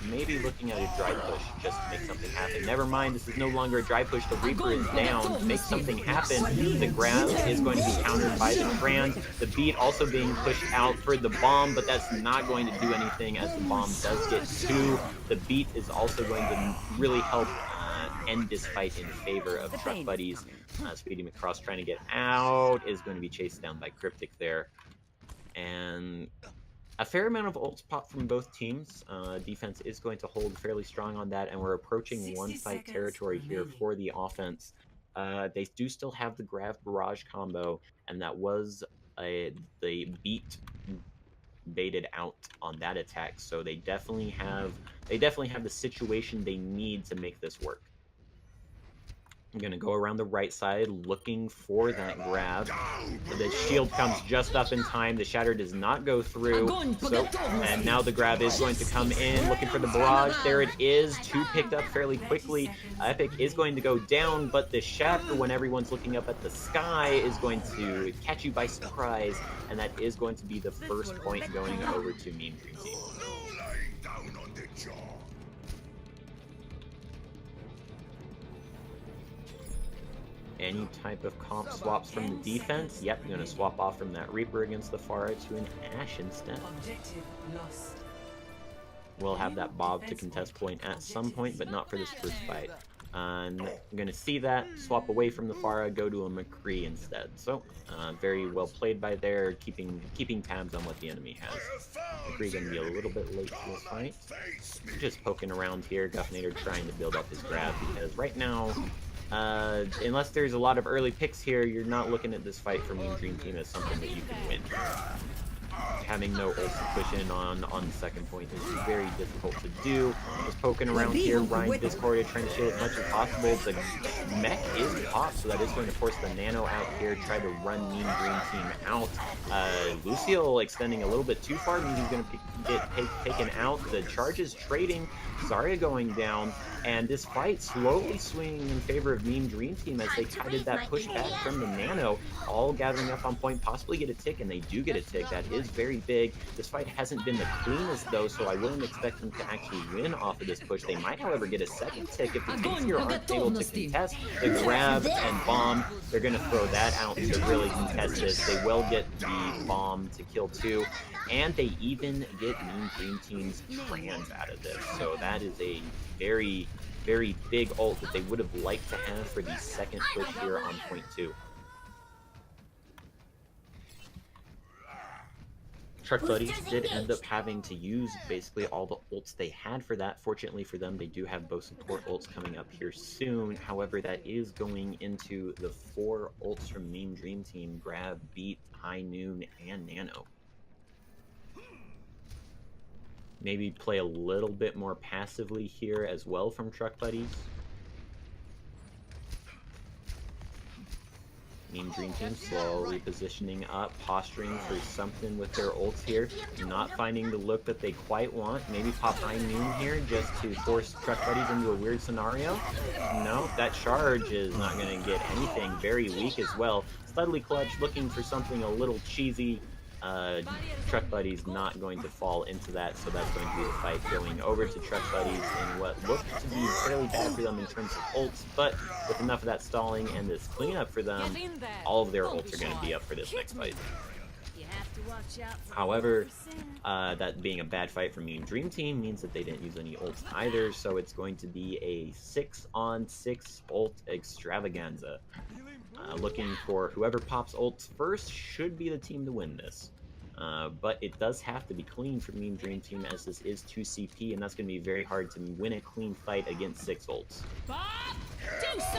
maybe looking at a dry push just to make something happen. Never mind, this is no longer a dry push. The Reaper is down. Make something happen. The grab is going to be countered by the Trans. The beat also being pushed out for the bomb, but that's not going to do anything as the bomb does get two. The beat is also going to really help end this fight in favor of Truck Buddies. Speedy McCross trying to get out is going to be chased down by Cryptic there. And a fair amount of ults pop from both teams. Defense is going to hold fairly strong on that, and we're approaching one fight territory here for the offense. They do still have the Grab Barrage combo, and that was the beat baited out on that attack. So they definitely have the situation they need to make this work. I'm going to go around the right side looking for that grab. The shield comes just up in time. The Shatter does not go through. And now the grab is going to come in looking for the Barrage. There it is. Two picked up fairly quickly. Epic is going to go down, but the Shatter, when everyone's looking up at the sky, is going to catch you by surprise. And that is going to be the first point going over to Meme Dream Team. Any type of comp swaps from the defense? Yep, I'm going to swap off from that Reaper against the Pharah to an Ashe instead. We'll have that Bob to contest point at some point, but not for this first fight. I'm going to see that, swap away from the Pharah, go to a McCree instead. So, very well played by there, keeping tabs on what the enemy has. McCree going to be a little bit late to this fight. Just poking around here, Guffinator trying to build up his grab, because right now, unless there's a lot of early picks here, you're not looking at this fight for Meme Dream Team as something that you can win. Having no ult to push in on the second point is very difficult to do. Just poking around here, Ryan's Discordia trying to shield as much as possible. The mech is popped, so that is going to force the Nano out here, try to run Meme Dream Team out. Lucio extending a little bit too far, means he's going to get taken out. The charge is trading, Zarya going down, and this fight slowly swinging in favor of Meme Dream Team as they kited that pushback from the Nano, all gathering up on point, possibly get a tick, and they do get a tick. That is very big. This fight hasn't been the cleanest though, so I wouldn't expect them to actually win off of this push. They might, however, get a second tick if the teams here aren't able to contest the grab and bomb. They're going to throw that out to really contest this. They will get the bomb to kill two, and they even get Meme Dream Team's Trans out of this. So that is a very, very big ult that they would have liked to have for the second push here on point 2. Truck Buddies did end up having to use basically all the ults they had for that. Fortunately for them, they do have both support ults coming up here soon. However, that is going into the 4 ults from Meme Dream Team: Grab, Beat, High Noon, and Nano. Maybe play a little bit more passively here as well from Truck Buddies. Meme Dream Team slowly positioning up, posturing for something with their ults here. Not finding the look that they quite want. Maybe pop High Noon here just to force Truck Buddies into a weird scenario. No, that charge is not going to get anything. Very weak as well. Studley Clutch looking for something a little cheesy. Truck Buddies not going to fall into that, so that's going to be the fight going over to Truck Buddies in what looked to be fairly bad for them in terms of ults, but with enough of that stalling and this cleanup for them, all of their ults are going to be up for this next fight. However, that being a bad fight for Meme Dream Team means that they didn't use any ults either, so it's going to be a 6-on-6 ult extravaganza. Looking for whoever pops ults first should be the team to win this. But it does have to be clean for Meme Dream Team, as this is 2 CP, and that's going to be very hard to win a clean fight against 6 ults.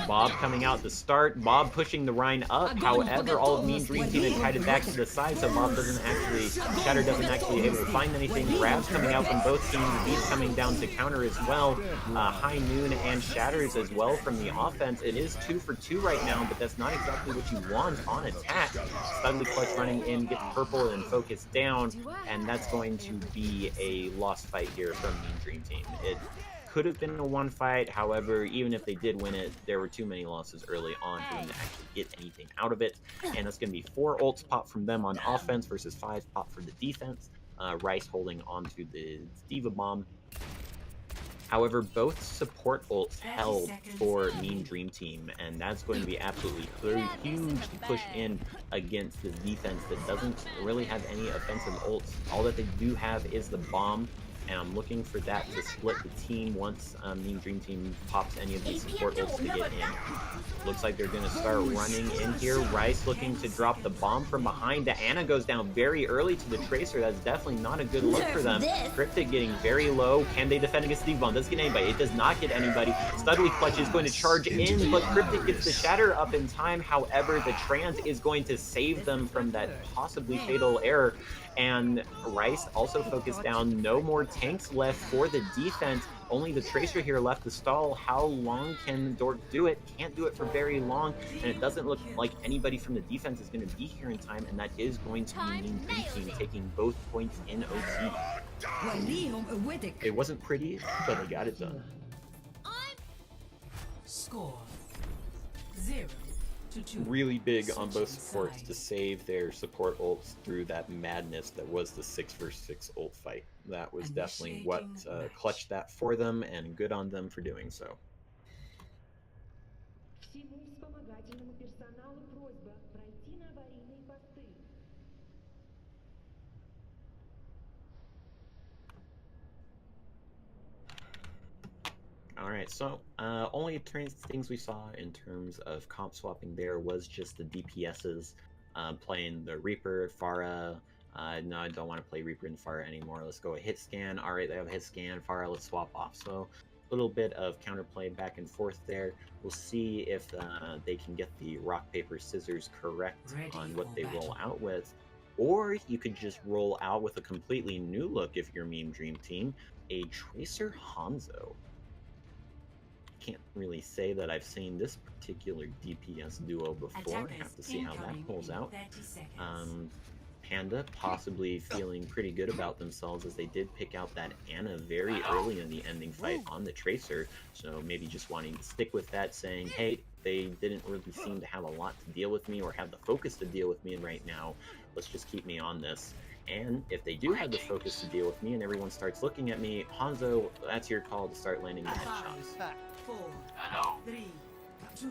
Bob coming out to start, Bob pushing the Rhine up, however, all of Meme Dream Team is kited back to the side, so Bob doesn't actually, Shatter doesn't actually able to find anything. Grabs coming out from both teams, Beats coming down to counter as well. High Noon and Shatters as well from the offense. It is 2 for 2 right now, but that's not exactly what you want on attack. Studley Clutch running in, gets purple and focused down, and that's going to be a lost fight here from Meme Dream Team. It could have been a one fight. However, even if they did win it, there were too many losses early on for them to actually get anything out of it. And it's going to be 4 ults pop from them on offense versus 5 pop for the defense. Rice holding onto the D.Va bomb. However, both support ults held for Mean Dream Team, and that's going to be absolutely huge to push in against the defense that doesn't really have any offensive ults. All that they do have is the bomb, and I'm looking for that to split the team once Mean Dream Team pops any of these support ults to get in. Looks like they're going to start running in here. Rice looking to drop the bomb from behind. The Ana goes down very early to the Tracer. That's definitely not a good look for them. Cryptic getting very low. Can they defend against Steve Bomb? Doesn't get anybody. It does not get anybody. Studley Clutch is going to charge in, but Cryptic gets the Shatter up in time. However, the Trans is going to save them from that possibly fatal error. And Rice also focused down. No more tanks left for the defense. Only the Tracer here left to stall. How long can Dork do it? Can't do it for very long, and it doesn't look like anybody from the defense is going to be here in time, and that is going to be Mean Dream Team taking both points in OT. It wasn't pretty, but they got it done. Score 0-2. Really big on both supports to save their support ults through that madness that was the 6 vs 6 ult fight. That was definitely what clutched that for them, and good on them for doing so. Alright, so only things we saw in terms of comp swapping there was just the DPSs playing the Reaper, Pharah. No, I don't want to play Reaper and Pharah anymore. Let's go a hit scan. Alright, they have a hit scan. Pharah, let's swap off. So a little bit of counterplay back and forth there. We'll see if they can get the rock, paper, scissors correct on what they roll out with. Or you could just roll out with a completely new look if you're Meme Dream Team, a Tracer Hanzo. Can't really say that I've seen this particular DPS duo before. I have to see how that pulls out. Panda possibly feeling pretty good about themselves, as they did pick out that Ana very early in the ending fight on the Tracer, so maybe just wanting to stick with that, saying, hey, they didn't really seem to have a lot to deal with me or have the focus to deal with me right now. Let's just keep me on this. And if they do have the focus to deal with me and everyone starts looking at me, Hanzo, that's your call to start landing the headshots. 4, 3, 2.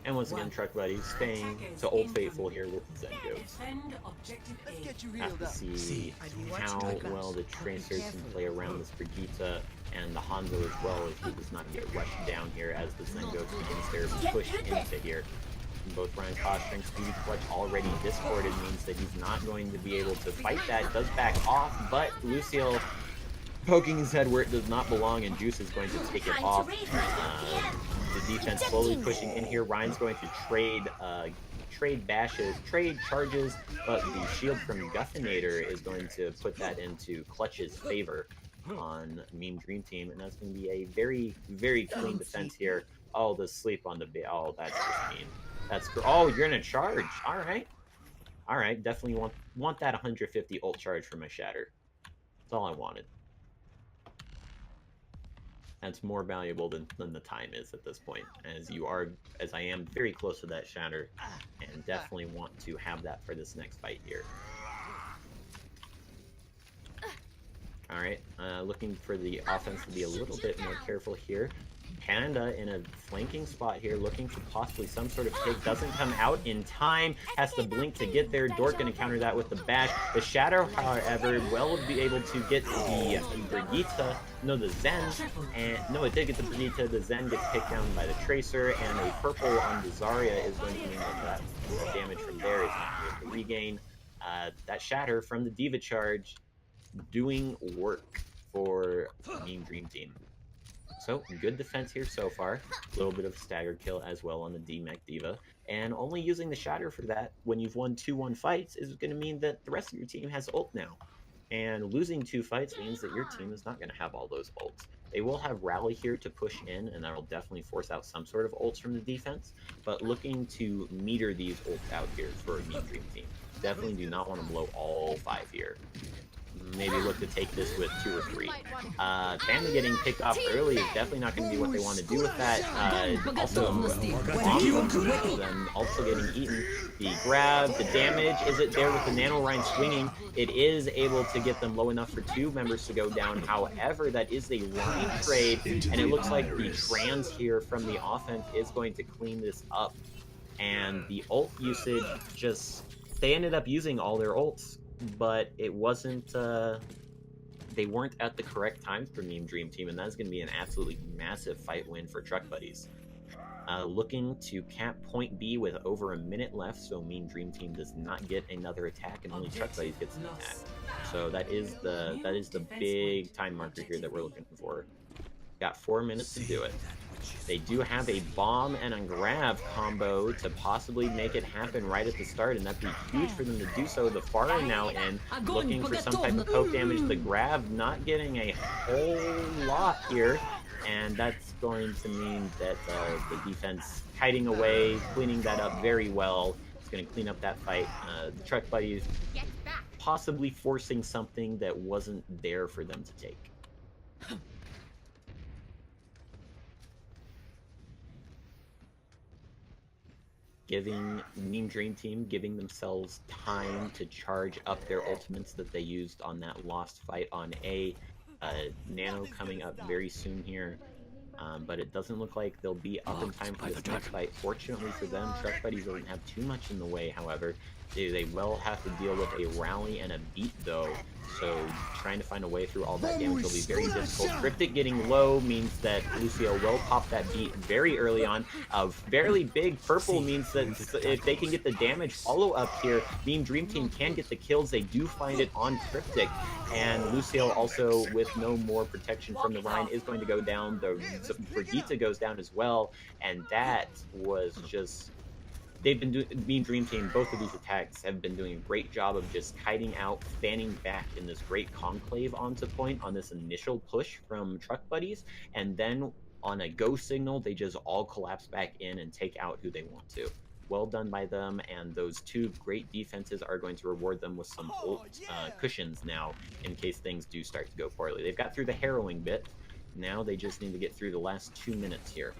And once again, Truck Buddy staying to Old Faithful here with the Zen Goats. Defend objective A. Have to see how well the Tracer can play around this Brigitte and the Hanzo as well, as he does not get rushed down here as the Zen Goats begins their push into here. Both Ryan's posturing, Speedy Clutch already discorded means that he's not going to be able to fight that. Does back off, but Lucio poking his head where it does not belong, and Juice is going to take it off. The defense slowly pushing in here. Ryan's going to trade bashes, trade charges, but the shield from Guffinator is going to put that into Clutch's favor on Meme Dream Team, and that's going to be a very, very clean defense here. Oh, the sleep on the oh, that's just mean. That's oh, you're gonna charge. All right, definitely want that 150 ult charge for my Shatter. That's all I wanted. That's more valuable than the time is at this point, as I am very close to that Shatter, and definitely want to have that for this next fight here. Alright, looking for the offense to be a little bit more careful here. Panda in a flanking spot here, looking for possibly some sort of pick. Doesn't come out in time. Has to blink to get there. Dork going to counter that with the bash. The Shadow, however, will be able to get the Brigitte. No, the Zen. And no, it did get the Brigitte. The Zen gets picked down by the Tracer, and a purple on the Zarya is going to mean that damage from there is not going to regain. That Shatter from the D.Va charge doing work for Meme Dream Team. So, good defense here so far. A little bit of stagger kill as well on the DMAC D.Va. And only using the Shatter for that when you've won 2-1 fights is going to mean that the rest of your team has ult now. And losing 2 fights means that your team is not going to have all those ults. They will have Rally here to push in, and that will definitely force out some sort of ults from the defense. But looking to meter these ults out here for a Meme Dream Team. Definitely do not want to blow all 5 here. maybe look to take this with 2 or 3. Family getting picked off early is definitely not going to be what they want to do with that. Also, and also getting eaten. The grab, the damage, is it there with the Nano Rhine swinging? It is able to get them low enough for 2 members to go down. However, that is a Rhine trade, and it looks like the trans here from the offense is going to clean this up. And the ult usage just... They ended up using all their ults, but it wasn't... they weren't at the correct times for Meme Dream Team, and that's going to be an absolutely massive fight win for Truck Buddies. Looking to cap point B with over a minute left, so Meme Dream Team does not get another attack, and only Truck Buddies gets an attack. So that is the big time marker here that we're looking for. Got 4 minutes to do it. They do have a bomb and a grab combo to possibly make it happen right at the start, and that'd be huge for them to do so. The Pharah now in, looking for some type of poke damage. The grab not getting a whole lot here, and that's going to mean that the defense kiting away, cleaning that up very well. It's going to clean up that fight. The Truck Buddies possibly forcing something that wasn't there for them to take. Giving Meme Dream Team, giving themselves time to charge up their ultimates that they used on that lost fight on A. Nano coming up very soon here, but it doesn't look like they'll be up in time for this next fight. Fortunately for them, Truck Buddies doesn't have too much in the way, however. They will have to deal with a rally and a beat, though, so trying to find a way through all that damage will be very difficult. Cryptic getting low means that Lucio will pop that beat very early on. A fairly big purple means that if they can get the damage follow-up here, Meme Dream Team can get the kills. They do find it on Cryptic, and Lucio also, with no more protection from the Rhine, is going to go down. The Brigitte goes down as well, and that was just... They've been doing, Meme Dream Team, both of these attacks have been doing a great job of just kiting out, fanning back in this great conclave onto point on this initial push from Truck Buddies, and then on a go signal, they just all collapse back in and take out who they want to. Well done by them, and those 2 great defenses are going to reward them with some ult cushions now, in case things do start to go poorly. They've got through the harrowing bit, now they just need to get through the last 2 minutes here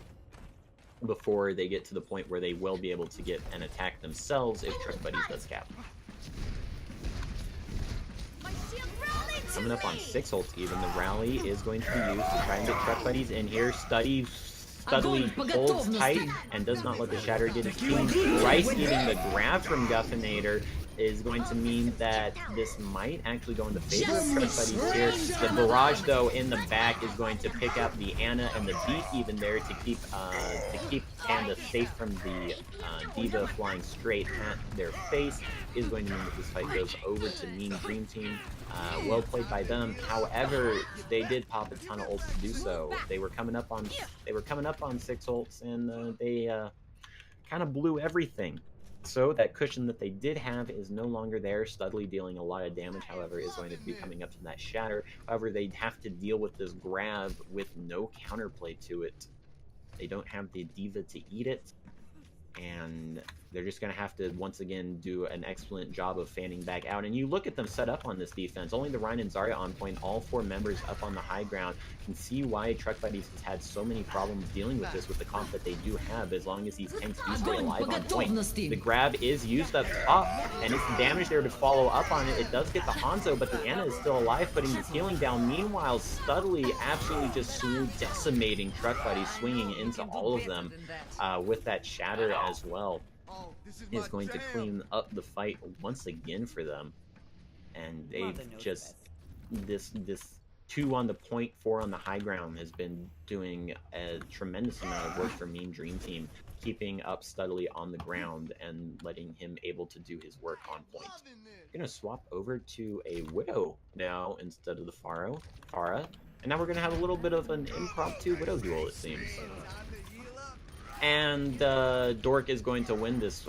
before they get to the point where they will be able to get an attack themselves if Truck Buddies does cap. Coming up on 6 ults even, the rally is going to be used to try and get Truck Buddies in here. Studley holds tight and does not let the Shatter get his team. Rice getting the grab from Guffinator is going to mean that this might actually go into favor of Truck Buddies here. The barrage, though, in the back is going to pick up the Ana and the Beat even there to keep Panda safe from the Diva flying straight at their face. Is going to mean that this fight goes over to Meme Dream Team. Well played by them. However, they did pop a ton of ults to do so. They were coming up on 6 ults, and they kind of blew everything. So that cushion that they did have is no longer there. Studley dealing a lot of damage, however, is going to be coming up to that Shatter. However, they'd have to deal with this grab with no counterplay to it. They don't have the Diva to eat it, and they're just going to have to, once again, do an excellent job of fanning back out. And you look at them set up on this defense. Only the Rhine and Zarya on point, all 4 members up on the high ground. You can see why Truck Buddies has had so many problems dealing with this with the comp that they do have, as long as these tanks do stay alive on point. The grab is used up top, and it's the damage there to follow up on it. It does get the Hanzo, but the Ana is still alive, putting the healing down. Meanwhile, Studley absolutely just decimating Truck Buddies, swinging into all of them with that Shatter as well. Is going to clean up the fight once again for them, and they've just this 2 on the point, 4 on the high ground has been doing a tremendous amount of work for Meme Dream Team, keeping up Studley on the ground and letting him able to do his work on point. We're gonna swap over to a Widow now instead of the Pharah, and now we're gonna have a little bit of an impromptu Widow duel, it seems. And Dork is going to win this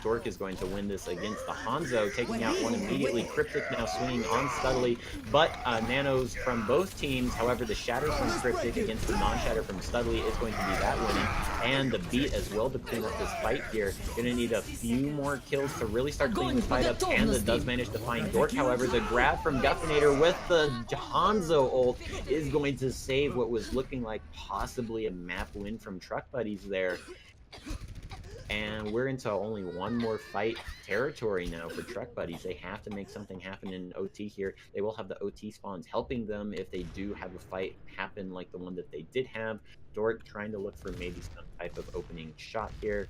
Dork is going to win this against the Hanzo, taking out one immediately. Cryptic now swinging on Studley, but nanos from both teams. However, the Shatter from Cryptic against the non-Shatter from Studley is going to be that winning, and the beat as well to clean up this fight here. Gonna need a few more kills to really start cleaning this fight up. Panda does manage to find Dork, however, the grab from Guffinator with the Hanzo ult is going to save what was looking like possibly a map win from Truck Buddies there. And we're into only one more fight territory now for Truck Buddies. They have to make something happen in OT here. They will have the OT spawns helping them if they do have a fight happen like the one that they did have. Dork trying to look for maybe some type of opening shot here.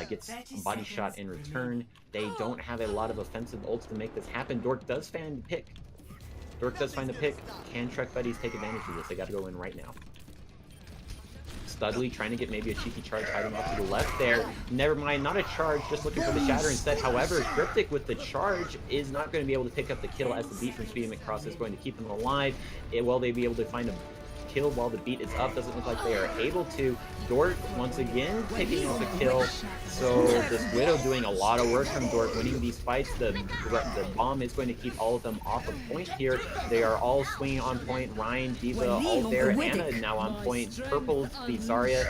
Gets a body shot in return. They don't have a lot of offensive ults to make this happen. Dork does find the pick. Dork does find the pick. Can Truck Buddies take advantage of this? They got to go in right now. Studley trying to get maybe a cheeky charge hiding off to the left there. Never mind, not a charge, just looking for the Shatter instead. However, Cryptic with the charge is not going to be able to pick up the kill, as the beat from Speedy McCross is going to keep them alive. Will they be able to find a kill while the beat is up? Doesn't look like they are able to. Dork once again picking up a kill. So this Widow doing a lot of work from Dork, winning these fights. The bomb is going to keep all of them off of point here. They are all swinging on point. Ryan, Diva, all there. Anna now on point. Purple, the Zarya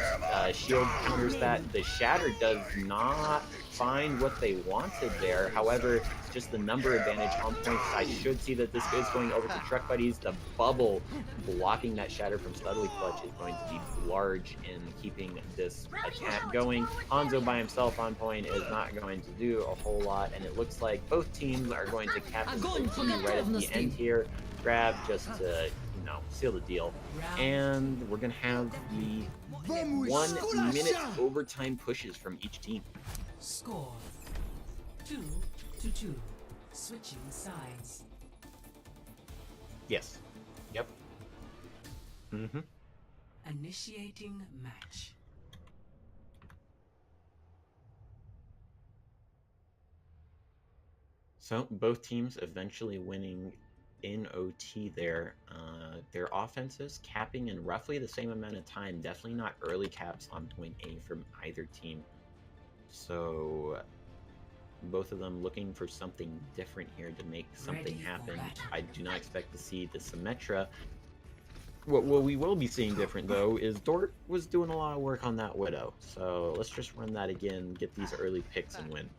shield counters that. The Shatter does not find what they wanted there. However, just the number advantage on point. I should see that this is going over to Truck Buddies. The bubble blocking that Shatter from Studley Clutch is going to be large in keeping this attack going. Hanzo by himself on point is not going to do a whole lot, and it looks like both teams are going to cap this right at the end here. Grab just to, you know, seal the deal. And we're going to have the 1 minute overtime pushes from each team. Score 2-2. Switching sides. Yes. Yep. Mm-hmm. Initiating match. So both teams eventually winning in OT there. Their offenses capping in roughly the same amount of time. Definitely not early caps on point A from either team. So both of them looking for something different here to make something happen. I do not expect to see the Symmetra. What we will be seeing different, though, is Dork was doing a lot of work on that Widow. So let's just run that again, get these early picks and win.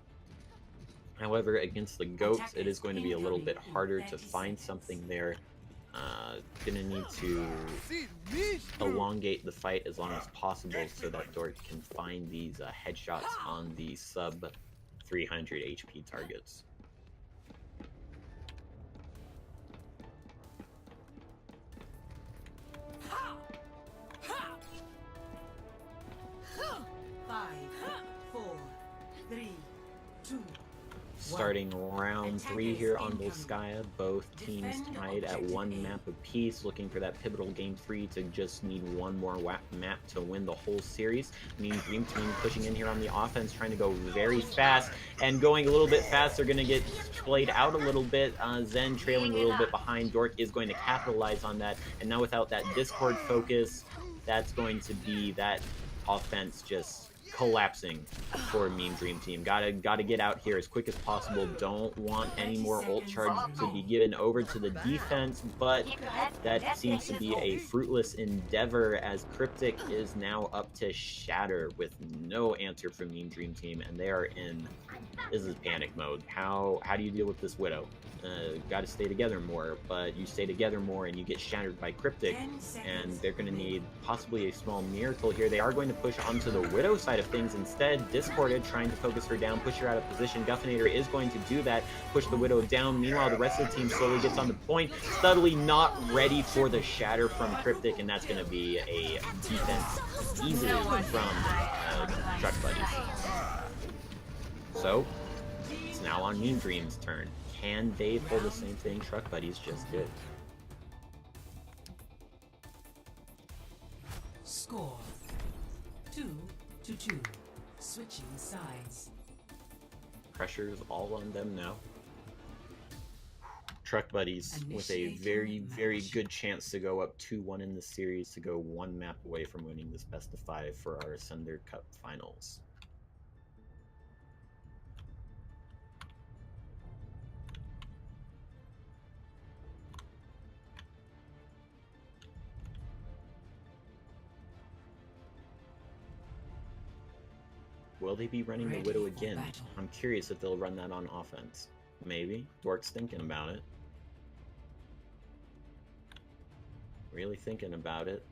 However, against the Goats, it is going to be a little bit harder to find something there. Gonna need to elongate the fight as long as possible so that Dork can find these headshots on the sub 300 HP targets. Starting round 3 here on Volskaya, both teams tied at 1 map apiece, looking for that pivotal game 3 to just need one more map to win the whole series. Mean Dream Team pushing in here on the offense, trying to go very fast, and going a little bit fast. They're going to get played out a little bit. Zen trailing a little bit behind. Dork is going to capitalize on that, and now without that Discord focus, that's going to be that offense just collapsing for Mean Dream Team. Gotta get out here as quick as possible. Don't want any more ult charges to be given over to the defense, but that seems to be a fruitless endeavor as Cryptic is now up to Shatter with no answer from Mean Dream Team, and they are in, this is panic mode. How do you deal with this Widow? Gotta stay together more, but you stay together more and you get shattered by Cryptic, and they're gonna need possibly a small miracle here. They are going to push onto the Widow side of things instead. Discorded trying to focus her down, push her out of position. Guffinator is going to do that, push the Widow down. Meanwhile, the rest of the team slowly gets on the point. Studley not ready for the shatter from Cryptic, and that's going to be a defense easily from Truck Buddies. So, it's now on Mean Dream's turn. Can they pull the same thing Truck Buddies just did? Score 2-2. Switching sides. Pressure is all on them now. Truck Buddies with a very, very good chance to go up 2-1 in the series, to go 1 map away from winning this best of 5 for our Ascender Cup finals. Will they be running the Ready Widow for again? battle. I'm curious if they'll run that on offense. Maybe. Dork's thinking about it. Really thinking about it.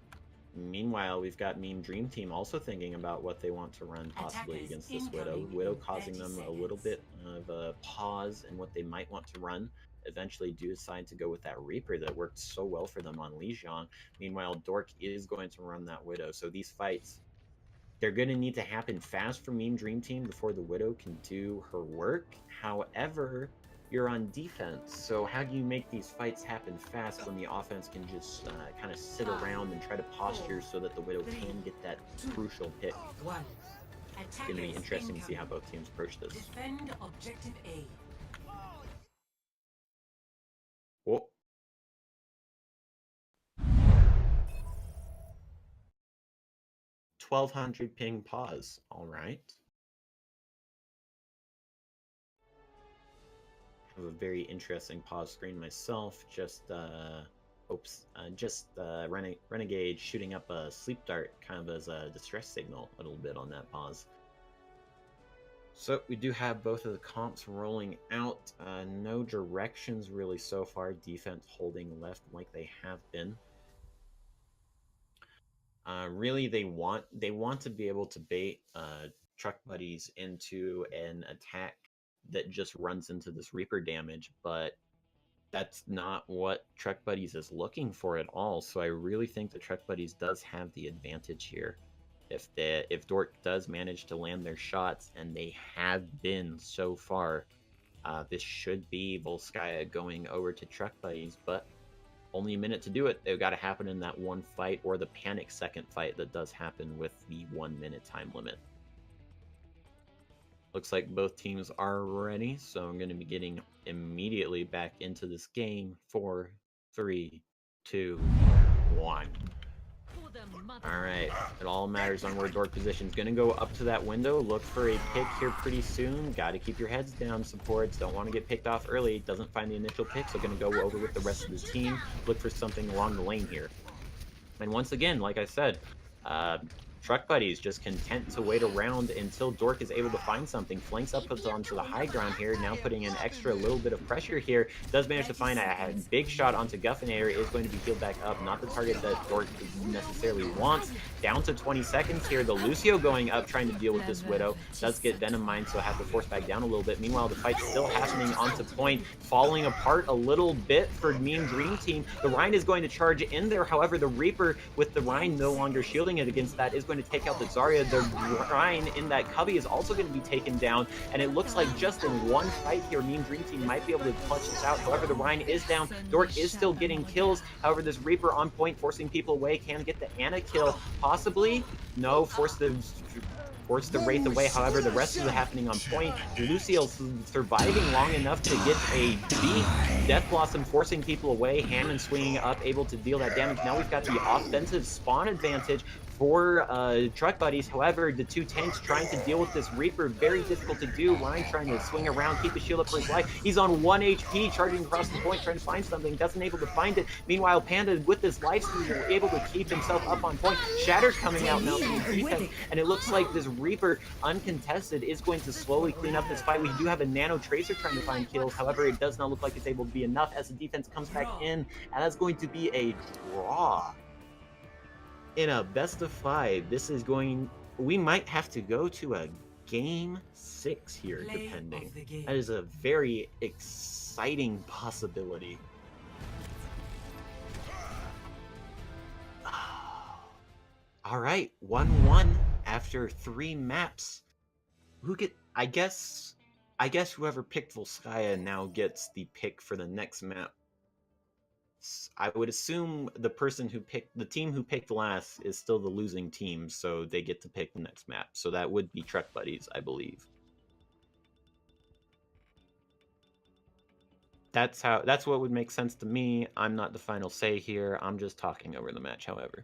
Meanwhile, we've got Meme Dream Team also thinking about what they want to run possibly Attackers against this Widow. incoming Widow in causing 30 them a little seconds. bit of a pause in what they might want to run. Eventually do decide to go with that Reaper that worked so well for them on Lijiang. Meanwhile, Dork is going to run that Widow. So these fights, they're going to need to happen fast for Meme Dream Team before the Widow can do her work. However, you're on defense, so how do you make these fights happen fast when the offense can just kind of sit around and try to posture so that the Widow can get that crucial pick? One. It's going to be interesting to see how both teams approach this. Defend objective A. Whoa. $1,200 ping pause. All right. I have a very interesting pause screen myself. Renegade shooting up a sleep dart kind of as a distress signal a little bit on that pause. So we do have both of the comps rolling out. No directions really so far. Defense holding left like they have been. Really, they want to be able to bait Truck Buddies into an attack that just runs into this Reaper damage, but that's not what Truck Buddies is looking for at all. So I really think that Truck Buddies does have the advantage here. If Dork does manage to land their shots, and they have been so far, this should be Volskaya going over to Truck Buddies, but only a minute to do it. They've got to happen in that one fight, or the panic second fight that does happen with the 1 minute time limit. Looks like both teams are ready, so I'm going to be getting immediately back into this game. 4, 3, 2, 1. Alright, it all matters on where Dork position's going to go up to that window. Look for a pick here pretty soon. Got to keep your heads down, supports. Don't want to get picked off early. Doesn't find the initial pick, so going to go over with the rest of the team. Look for something along the lane here. And once again, like I said, Truck Buddies just content to wait around until Dork is able to find something. Flanks up onto the high ground here, now putting an extra little bit of pressure here. Does manage to find a big shot onto Guffinator, is going to be healed back up. Not the target that Dork necessarily wants. Down to 20 seconds here. The Lucio going up, trying to deal with this Widow. Does get Venom Mine, so have to force back down a little bit. Meanwhile, the fight's still happening onto point, falling apart a little bit for Meme Dream Team. The Rhine is going to charge in there. However, the Reaper, with the Rhine no longer shielding it against that, is going to take out the Zarya. The Rhine in that cubby is also going to be taken down, and it looks like just in one fight here, Meme Dream Team might be able to clutch this out. However, the Rhine is down. Dork is still getting kills. However, this Reaper on point, forcing people away, can get the Ana kill. Possibly? No, force the Wraith away. However, the rest is happening on point. Lucio surviving long enough to get a beat. Death Blossom forcing people away. Hammond swinging up, able to deal that damage. Now we've got the offensive spawn advantage for Truck Buddies. However, the two tanks trying to deal with this Reaper, very difficult to do. Ryan trying to swing around, keep the shield up for his life. He's on 1 HP, charging across the point, trying to find something, doesn't able to find it. Meanwhile, Panda, with this lifesteal, is able to keep himself up on point. Shatter's coming out now from the defense, and it looks like this Reaper, uncontested, is going to slowly clean up this fight. We do have a Nano Tracer trying to find kills. However, it does not look like it's able to be enough as the defense comes back in, and that's going to be a draw. In a best of 5, this is going... We might have to go to a Game 6 here, depending. That is a very exciting possibility. All right, 1-1 after 3 maps. Who get? I guess whoever picked Volskaya now gets the pick for the next map. I would assume the team who picked last is still the losing team, so they get to pick the next map. So that would be Truck Buddies, I believe. That's what would make sense to me. I'm not the final say here. I'm just talking over the match, however.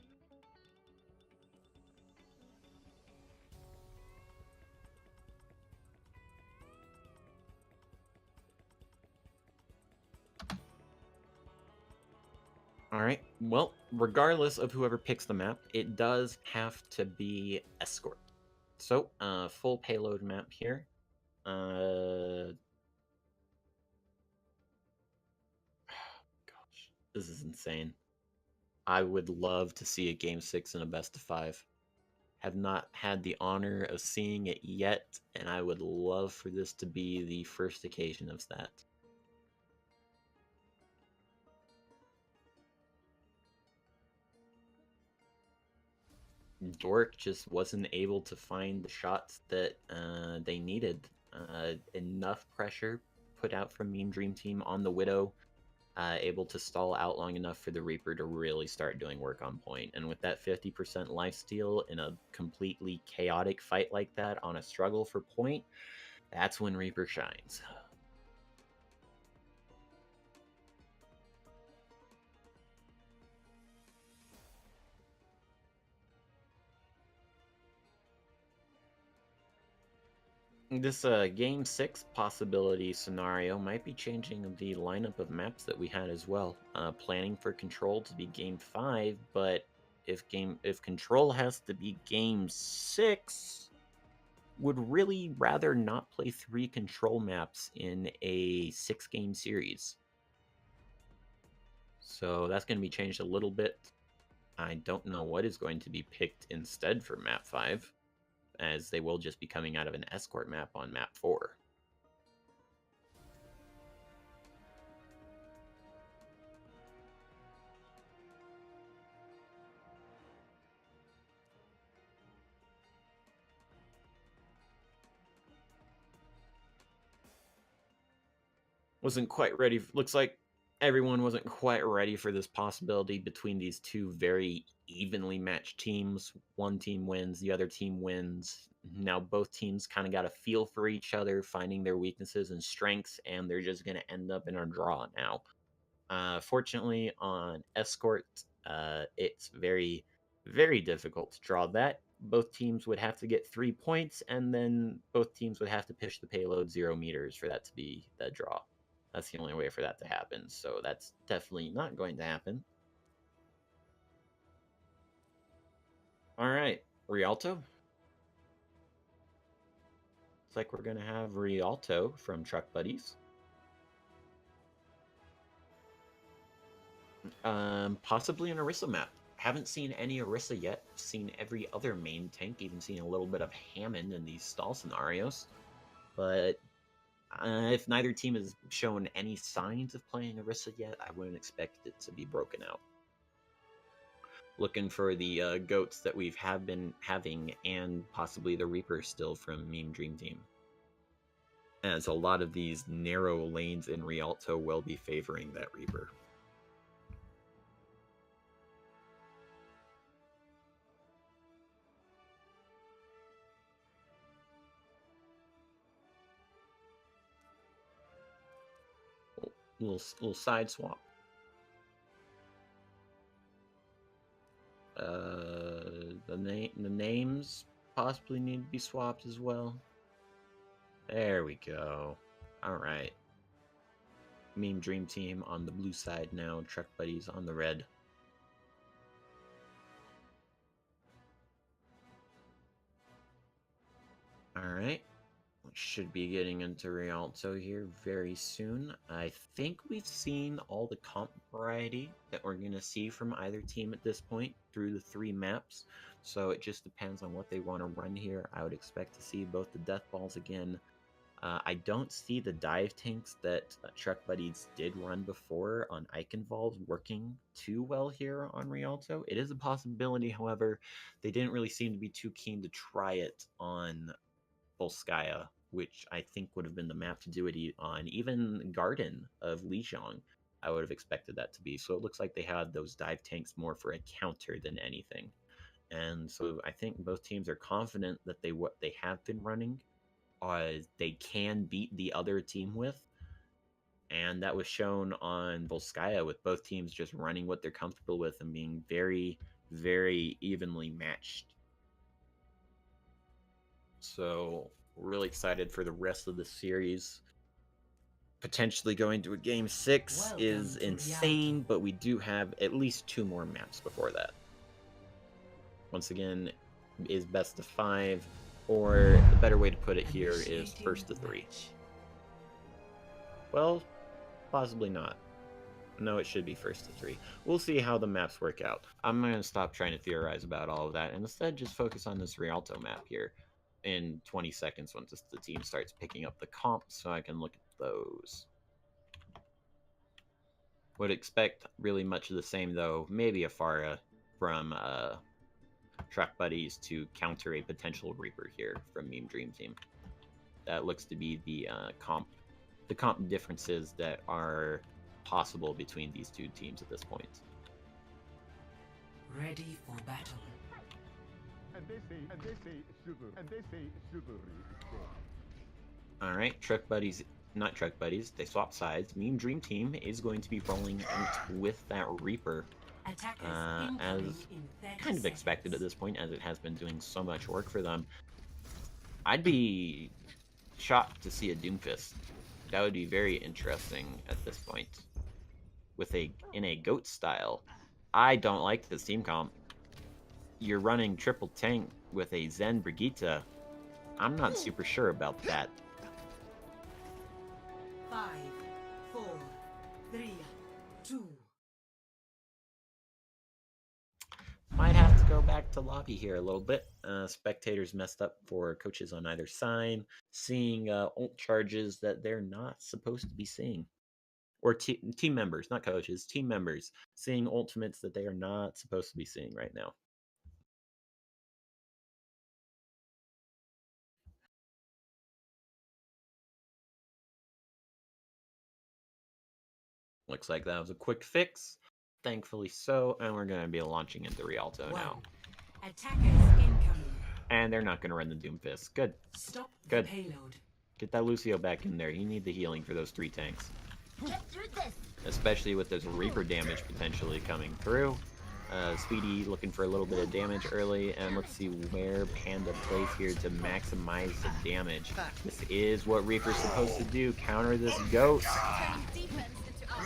Alright, well, regardless of whoever picks the map, it does have to be Escort. So, full payload map here. Gosh, this is insane. I would love to see a Game 6 in a best of 5. Have not had the honor of seeing it yet, and I would love for this to be the first occasion of that. Dork just wasn't able to find the shots that they needed. Enough pressure put out from Meme Dream Team on the Widow, able to stall out long enough for the Reaper to really start doing work on point. And with that 50% lifesteal in a completely chaotic fight like that on a struggle for point, that's when Reaper shines. This Game 6 possibility scenario might be changing the lineup of maps that we had as well. Planning for Control to be Game 5, but if Control has to be Game 6, would really rather not play 3 Control maps in a 6-game series. So that's going to be changed a little bit. I don't know what is going to be picked instead for Map 5, as they will just be coming out of an escort map on Map 4. Wasn't quite ready. Looks like everyone wasn't quite ready for this possibility between these two very evenly matched teams. One team wins, the other team wins. Now both teams kind of got a feel for each other, finding their weaknesses and strengths, and they're just going to end up in a draw now. Fortunately, on Escort, it's very, very difficult to draw that. Both teams would have to get 3 points, and then both teams would have to push the payload 0 meters for that to be the draw. That's the only way for that to happen, so that's definitely not going to happen. Alright, Rialto. Looks like we're going to have Rialto from Truck Buddies. Possibly an Orisa map. Haven't seen any Orisa yet. Seen every other main tank, even seen a little bit of Hammond in these stall scenarios. But if neither team has shown any signs of playing Orisa yet, I wouldn't expect it to be broken out. Looking for the goats that we've been having, and possibly the Reaper still from Meme Dream Team. As a lot of these narrow lanes in Rialto will be favoring that Reaper. Little side swap. The names possibly need to be swapped as well. There we go. All right. Meme Dream Team on the blue side now. Truck Buddies on the red. All right. We should be getting into Rialto here very soon. I think we've seen all the comp variety that we're going to see from either team at this point through the 3 maps. So it just depends on what they want to run here. I would expect to see both the Death Balls again. I don't see the dive tanks that Truck Buddies did run before on Eichenwald working too well here on Rialto. It is a possibility, however, they didn't really seem to be too keen to try it on Volskaya, which I think would have been the map to do it on. Even Garden of Lijiang, I would have expected that to be. So it looks like they had those dive tanks more for a counter than anything. And so I think both teams are confident that what they have been running, they can beat the other team with. And that was shown on Volskaya, with both teams just running what they're comfortable with and being very, very evenly matched. So really excited for the rest of the series. Potentially going to a Game 6 is insane, but we do have at least 2 more maps before that. Once again, is best of 5 Or the better way to put it here is first to 3. Well, possibly not. No, it should be first to 3. We'll see how the maps work out. I'm going to stop trying to theorize about all of that and instead just focus on this Rialto map here in 20 seconds once the team starts picking up the comps so I can look at those. Would expect really much of the same though, maybe a Pharah from Truck Buddies to counter a potential Reaper here from Meme Dream Team. That looks to be the comp differences that are possible between these two teams at this point. Ready for battle. All right, Truck Buddies, not Truck Buddies, they swap sides. Meme Dream Team is going to be rolling out with that Reaper. As kind of expected at this point, as it has been doing so much work for them. I'd be shocked to see a Doomfist. That would be very interesting at this point. In a goat style. I don't like this team comp. You're running triple tank with a Zen Brigitte. I'm not super sure about that. 5, 4, 3, 2. Might have to go back to lobby here a little bit. Spectators messed up for coaches on either side, seeing ult charges that they're not supposed to be seeing. Or team members, not coaches, team members, seeing ultimates that they are not supposed to be seeing right now. Looks like that was a quick fix. Thankfully so, and we're going to be launching into Rialto now. Attackers incoming. And they're not going to run the Doomfist. Good. Stop Good. the payload. Get that Lucio back in there. You need the healing for those 3 tanks. Get through this. Especially with this Reaper damage potentially coming through. Speedy looking for a little bit of damage early, and let's see where Panda plays here to maximize the damage. This is what Reaper's supposed to do, counter this goat.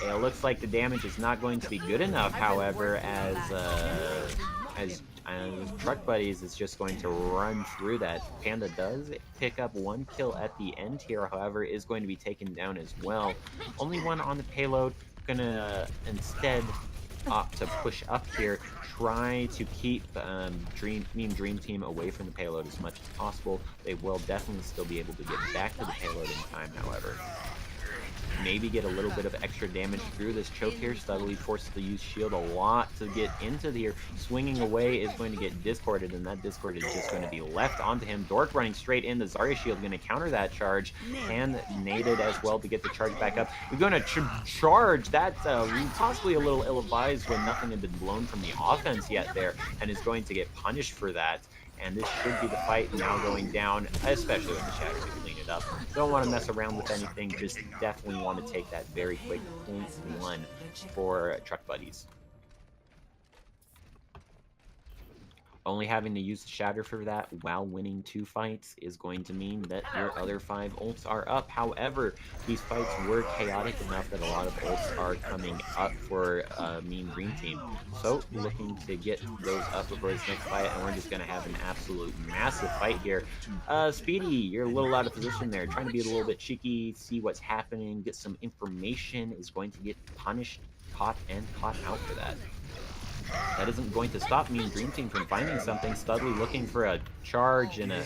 It looks like the damage is not going to be good enough, however, as Truck Buddies is just going to run through that. Panda does pick up 1 kill at the end here, however, is going to be taken down as well. Only 1 on the payload, gonna instead opt to push up here, try to keep Meme Dream Team away from the payload as much as possible. They will definitely still be able to get back to the payload in time, however. Maybe get a little bit of extra damage through this choke here. Studley forced to use shield a lot to get into here. Swinging away is going to get discorded, and that discord is just going to be left onto him. Dork running straight in. The Zarya shield going to counter that charge, and naded as well to get the charge back up. We're going to charge. That's possibly a little ill-advised when nothing had been blown from the offense yet there, and is going to get punished for that. And this should be the fight now going down, especially with the Shatter to clean it up. Don't want to mess around with anything, just definitely want to take that very quick .1 for Truck Buddies. Only having to use the Shatter for that while winning 2 fights is going to mean that your other 5 ults are up. However, these fights were chaotic enough that a lot of ults are coming up for Meme Dream Team. So, looking to get those up before this next fight, and we're just going to have an absolute massive fight here. Speedy, you're a little out of position there. Trying to be a little bit cheeky, see what's happening, get some information, is going to get punished, caught out for that. That isn't going to stop Meme Dream Team from finding something. Studley looking for a charge and a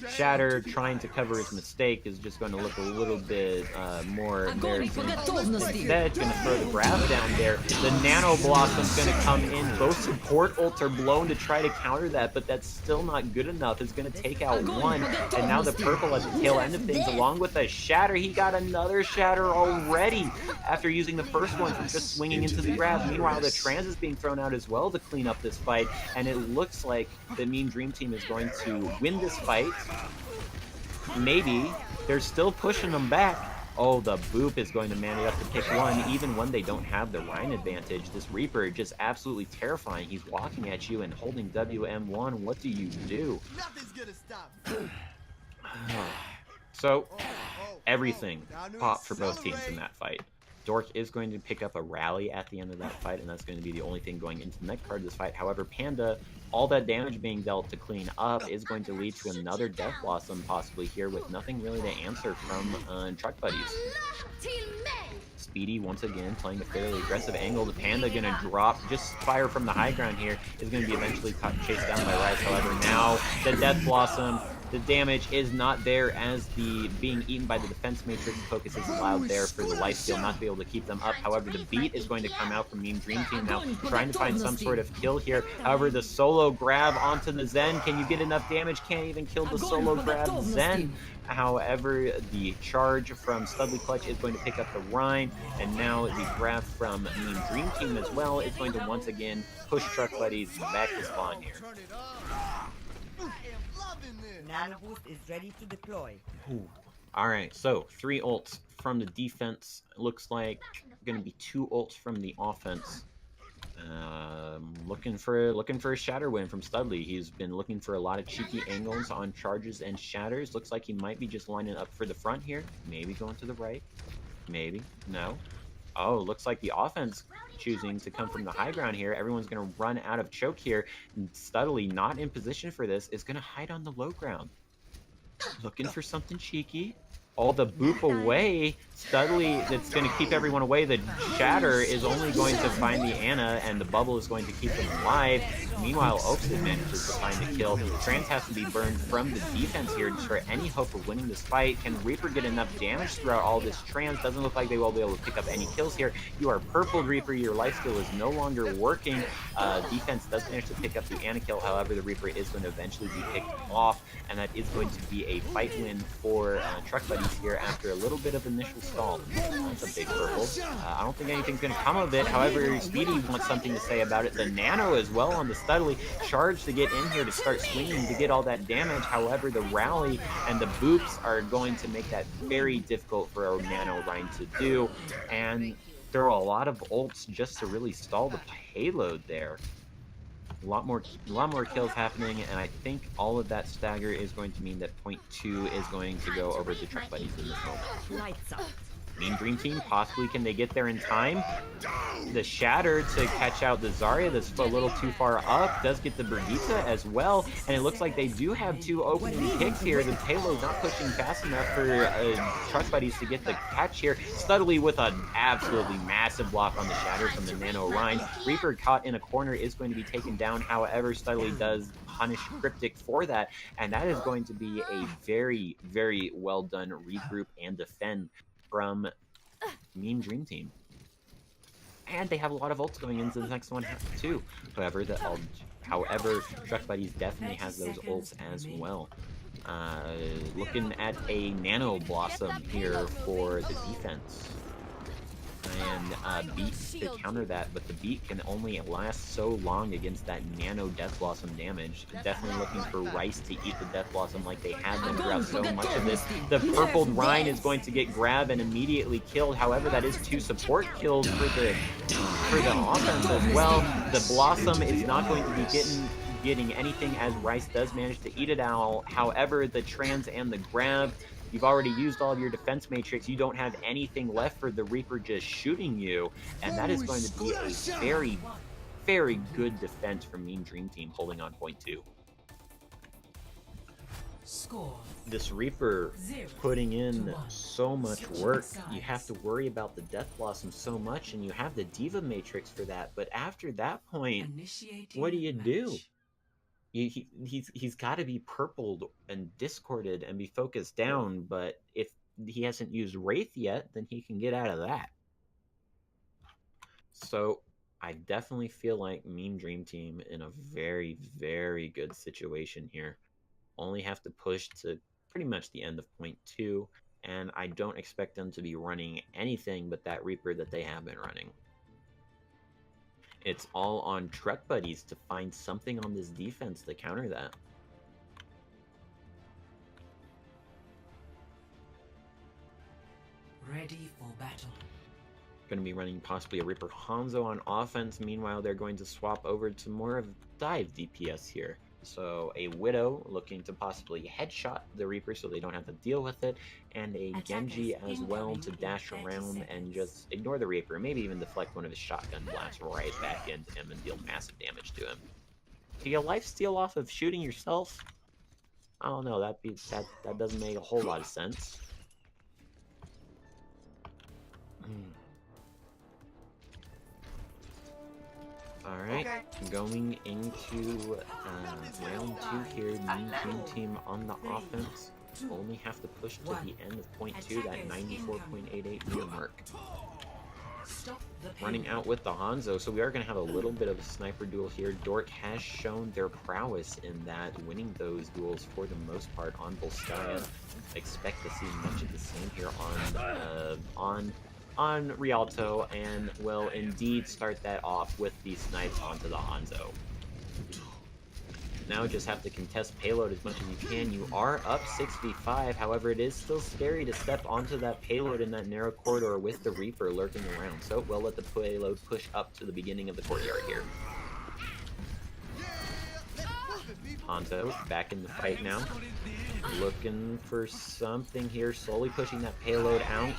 Shatter, trying to cover his mistake, is just going to look a little bit more embarrassing. Instead, going to throw the grab down there. The Nano Blossom's going to come in. Both support ults are blown to try to counter that, but that's still not good enough. It's going to take out 1, and now the purple at the tail end of things, along with a Shatter. He got another Shatter already after using the first one from just swinging into the grab. Meanwhile, the trans is being thrown out as well to clean up this fight, and it looks like the Meme Dream Team is going to win this fight. Maybe. They're still pushing them back. Oh, the Boop is going to man it up to pick 1, even when they don't have the Rhine advantage. This Reaper just absolutely terrifying. He's walking at you and holding WM1. What do you do? Nothing's gonna stop. So, everything popped for both teams in that fight. Dork is going to pick up a rally at the end of that fight, and that's going to be the only thing going into the next card of this fight. However, Panda, all that damage being dealt to clean up is going to lead to another Death Blossom possibly here with nothing really to answer from Truck Buddies. Speedy once again playing a fairly aggressive angle. The Panda gonna drop, just fire from the high ground here, is gonna be eventually chased down by Rice. However, now the Death Blossom, the damage is not there as the being eaten by the defense matrix focus is allowed there for the life steal not to be able to keep them up. However, the beat is going to come out from Mean Dream Team now, trying to find some sort of kill here. However, the solo grab onto the Zen, can you get enough damage? Can't even kill the solo grab Zen. However, the charge from Studley Clutch is going to pick up the Rhine, and now the grab from Mean Dream Team as well is going to once again push Truck Buddies back to spawn here. Nano boost is ready to deploy. Alright, so 3 ults from the defense. Looks like going to be 2 ults from the offense. Looking for a shatter win from Studley. He's been looking for a lot of cheeky angles on charges and shatters. Looks like he might be just lining up for the front here. Maybe going to the right. Maybe. No. Oh, looks like the offense choosing to come from the high ground here. Everyone's going to run out of choke here. And Studley, not in position for this, is going to hide on the low ground. Looking for something cheeky. All the boop away. Studley, that's going to keep everyone away. The shatter is only going to find the Ana, and the bubble is going to keep them alive. Meanwhile, Oaksid manages to find the kill. Trans has to be burned from the defense here to destroy any hope of winning this fight. Can Reaper get enough damage throughout all this? Trans doesn't look like they will be able to pick up any kills here. You are purpled, Reaper. Your life steal is no longer working. Defense does manage to pick up the Ana kill. However, the Reaper is going to eventually be picked off, and that is going to be a fight win for Truck Buddies here after a little bit of initial stall. That's a big purple. I don't think anything's going to come of it. However, Speedy wants something to say about it. The Nano as well on the Studley charge to get in here to start swinging to get all that damage. However, the rally and the boops are going to make that very difficult for a Nano Rhine to do. And there are a lot of ults just to really stall the payload there. A lot more kills happening, and I think all of that stagger is going to mean that point 2 is going to go over to Truck Buddies in this moment. Lights out. Mean Dream Team, possibly can they get there in time? The Shatter to catch out the Zarya that's a little too far up, does get the Brigitte as well, and it looks like they do have 2 opening kicks here. The payload not pushing fast enough for Truck Buddies to get the catch here. Studley with an absolutely massive block on the Shatter from the Nano Rhine. Reaper caught in a corner is going to be taken down. However, Studley does punish Cryptic for that, and that is going to be a very, very well done regroup and defend from Mean Dream Team. And they have a lot of ults going into the next one too. However, Truck Buddies definitely has those ults as well. Looking at a Nano Blossom here for the defense. And Beat to counter that, but the Beat can only last so long against that Nano Death Blossom damage. Definitely looking for Rice to eat the Death Blossom like they have been throughout so much of this. The purpled Rhine is going to get grabbed and immediately killed. However, that is 2 support kills for the offense as well. The Blossom is not going to be getting anything as Rice does manage to eat it out. However, the Trans and the grab, you've already used all of your defense matrix. You don't have anything left for the Reaper just shooting you. And that is going to be a very, very good defense from Mean Dream Team holding on point 2. Score. This Reaper putting in so much work. You have to worry about the Death Blossom so much, and you have the Diva Matrix for that. But after that point, what do you do? He's got to be purpled and discorded and be focused down, but if he hasn't used Wraith yet, then he can get out of that. So I definitely feel like Mean Dream Team in a very, very good situation here. Only have to push to pretty much the end of point 2, and I don't expect them to be running anything but that Reaper that they have been running. It's all on Truck Buddies to find something on this defense to counter that. Ready for battle. Going to be running possibly a Reaper Hanzo on offense. Meanwhile, they're going to swap over to more of dive DPS here. So a Widow looking to possibly headshot the Reaper so they don't have to deal with it, and a Genji as well to dash around and just ignore the Reaper, maybe even deflect one of his shotgun blasts right back into him and deal massive damage to him. Do you lifesteal off of shooting yourself? I don't know, that doesn't make a whole lot of sense. Alright, going into round 2 here, Mean Dream Team on the offense only have to push to the end of point 2, that 94.88 meter mark. Running out with the Hanzo, so we are going to have a little bit of a sniper duel here. Dork has shown their prowess in that, winning those duels for the most part on Volskaya. Expect to see much of the same here on Rialto, and will indeed start that off with the snipes onto the Hanzo. Now just have to contest payload as much as you can. You are up 6v5, however it is still scary to step onto that payload in that narrow corridor with the Reaper lurking around. So we'll let the payload push up to the beginning of the courtyard here. Hanzo back in the fight now. Looking for something here, slowly pushing that payload out.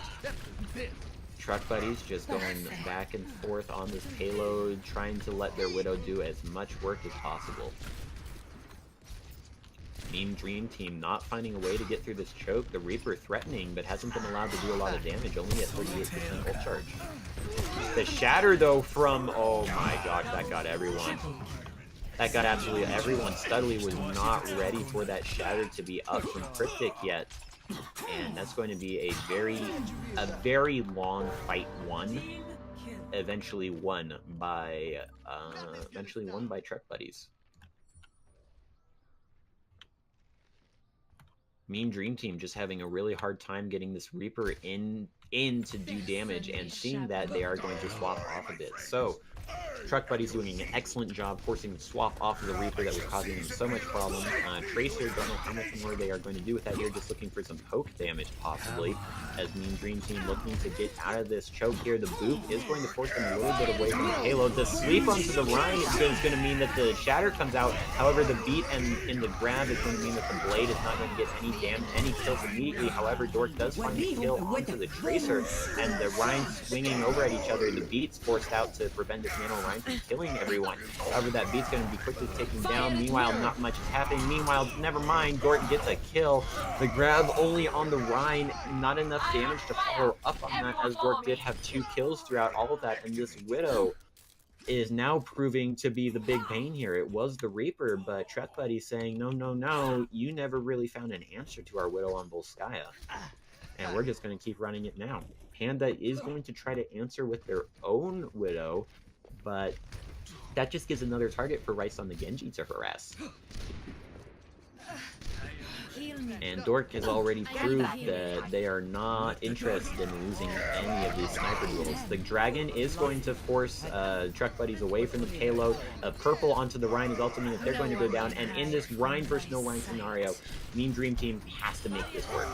Truck buddies just going back and forth on this payload, trying to let their Widow do as much work as possible. Mean Dream Team not finding a way to get through this choke. The Reaper threatening, but hasn't been allowed to do a lot of damage, only at 38% ult charge. The Shatter, though, from... oh my gosh, that got everyone. That got absolutely everyone. Studley was not ready for that Shatter to be up from Cryptic yet. And that's going to be a very long fight won. Eventually won by Truck Buddies. Mean Dream Team just having a really hard time getting this Reaper in to do damage, and seeing that they are going to swap off of it. So Truck Buddy's doing an excellent job forcing the swap off of the Reaper that was causing them so much problem. Tracer, don't know how much more they are going to do with that here, just looking for some poke damage possibly, as Mean Dream Team looking to get out of this choke here. The boot is going to force them a little bit away from the payload. The sleep onto the Rhine is going to mean that the Shatter comes out. However, the beat and in the grab is going to mean that the Blade is not going to get any kills immediately. However, Dork does find the kill onto the Tracer, and the Rhine swinging over at each other. The beat's forced out to prevent this Nano Rhine from killing everyone. However, that beat's going to be quickly taken down. Meanwhile, not much is happening. Meanwhile, never mind, Dork gets a kill. The grab only on the Rhine, not enough damage to follow up on that, as Dork did have 2 kills throughout all of that, and this Widow is now proving to be the big pain here. It was the Reaper, but Truck Buddy saying, no, you never really found an answer to our Widow on Volskaya. And we're just going to keep running it now. Panda is going to try to answer with their own Widow, but that just gives another target for Rice on the Genji to harass. And Dork has already proved that they are not interested in losing any of these sniper duels. The Dragon is going to force Truck Buddies away from the payload. Purple onto the Rhine is also mean that they're going to go down. And in this Rhine versus no Rhine scenario, Mean Dream Team has to make this work.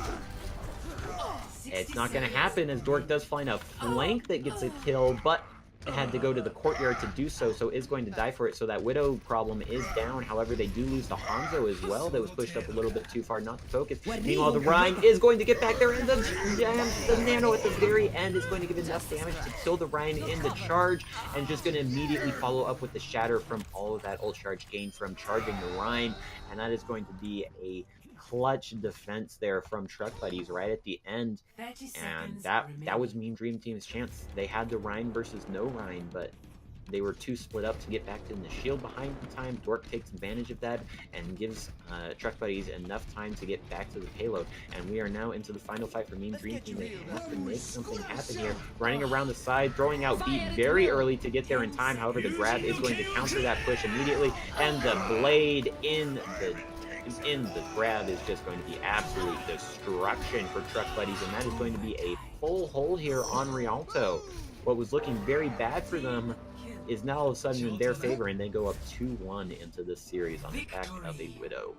It's not going to happen, as Dork does find a flank that gets a kill, but had to go to the courtyard to do so, so is going to die for it. So that Widow problem is down. However, they do lose the Hanzo as well. That was pushed up a little bit too far not to focus. Meanwhile, the Rhine is going to get back there, and the Nano at the very end is going to give enough damage to kill the Rhine in the charge, and just going to immediately follow up with the Shatter from all of that ult charge gained from charging the Rhine, and that is going to be a clutch defense there from Truck Buddies right at the end. And that was Mean Dream Team's chance. They had the Rhine versus no Rhine, but they were too split up to get back in the shield behind in time. Dork takes advantage of that and gives Truck Buddies enough time to get back to the payload. And we are now into the final fight for Mean Dream Team. They have to make something happen here. Running around the side, throwing out beat very early to get there in time. However, the grab is going to counter that push immediately, and the Blade in the grab is just going to be absolute destruction for Truck Buddies, and that is going to be a full hold here on Rialto. What was looking very bad for them is now all of a sudden in their favor, and they go up 2-1 into this series on the back of a Widow.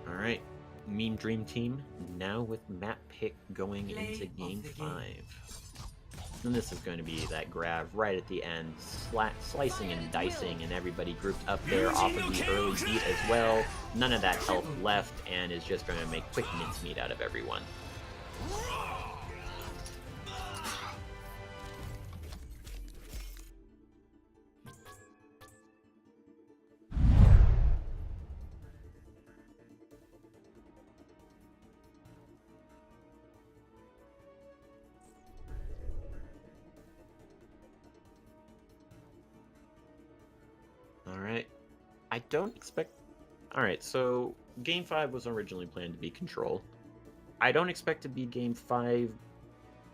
Alright, Mean Dream Team now with map pick going into game 5. And this is going to be that grab right at the end, slicing and dicing, and everybody grouped up there off of the early beat as well. None of that health left, and is just going to make quick mincemeat out of everyone. Alright. I don't expect... Alright, so Game 5 was originally planned to be Control. I don't expect to be Game 5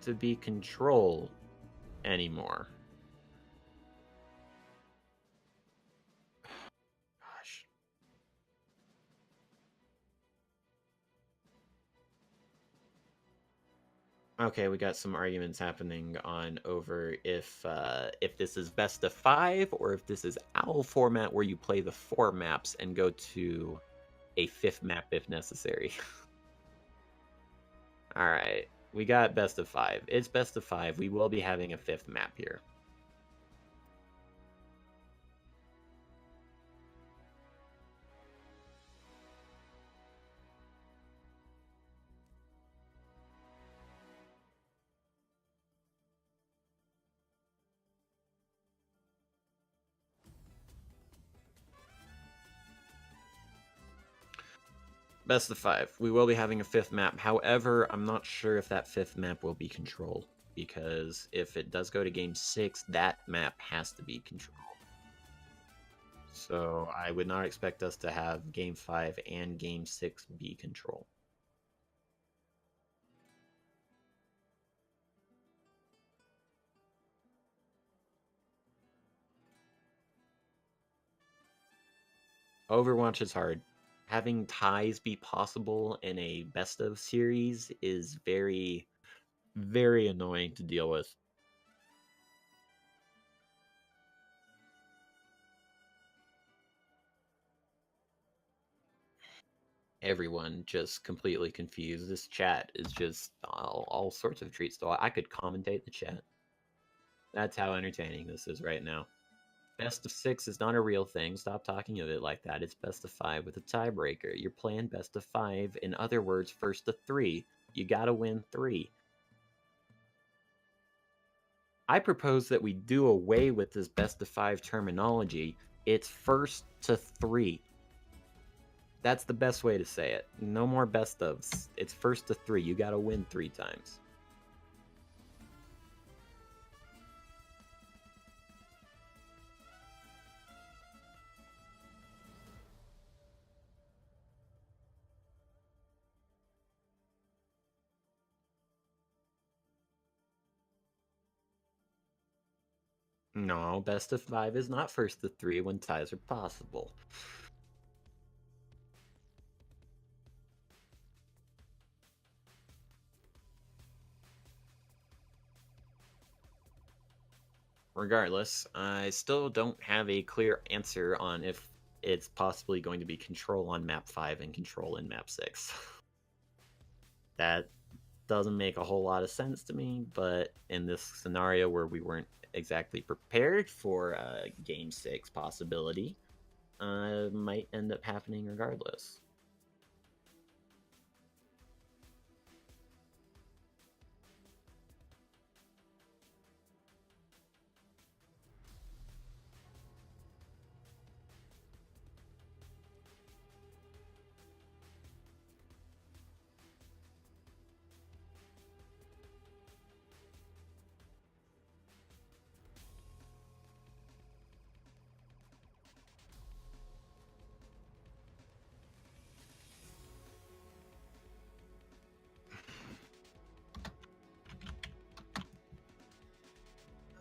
to be Control anymore. Gosh. Okay, we got some arguments happening on over if this is best of 5 or if this is OWL format where you play the 4 maps and go to a 5th map if necessary. All right, we got best of 5. It's best of 5. We will be having a 5th map here. Best of 5. We will be having a 5th map. However, I'm not sure if that 5th map will be Control, because if it does go to Game 6, that map has to be Control. So I would not expect us to have Game 5 and Game 6 be Control. Overwatch is hard. Having ties be possible in a best of series is very, very annoying to deal with. Everyone just completely confused. This chat is just all sorts of treats. So I could commentate the chat. That's how entertaining this is right now. Best of 6 is not a real thing. Stop talking of it like that. It's best of 5 with a tiebreaker. You're playing best of 5. In other words, first to 3. You gotta win 3. I propose that we do away with this best of 5 terminology. It's first to 3. That's the best way to say it. No more best ofs. It's first to 3. You gotta win 3 times. No, best of 5 is not first to 3 when ties are possible. Regardless, I still don't have a clear answer on if it's possibly going to be Control on map 5 and Control in map 6. That doesn't make a whole lot of sense to me, but in this scenario where we weren't exactly prepared for a Game 6 possibility, might end up happening regardless.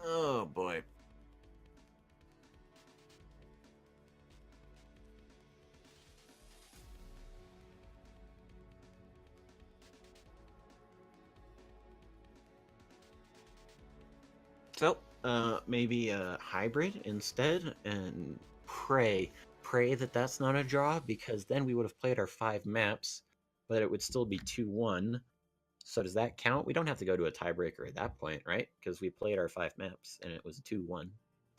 Oh boy. So, maybe a hybrid instead, and pray that that's not a draw, because then we would have played our 5 maps, but it would still be 2-1. So does that count? We don't have to go to a tiebreaker at that point, right? Because we played our 5 maps and it was a 2-1.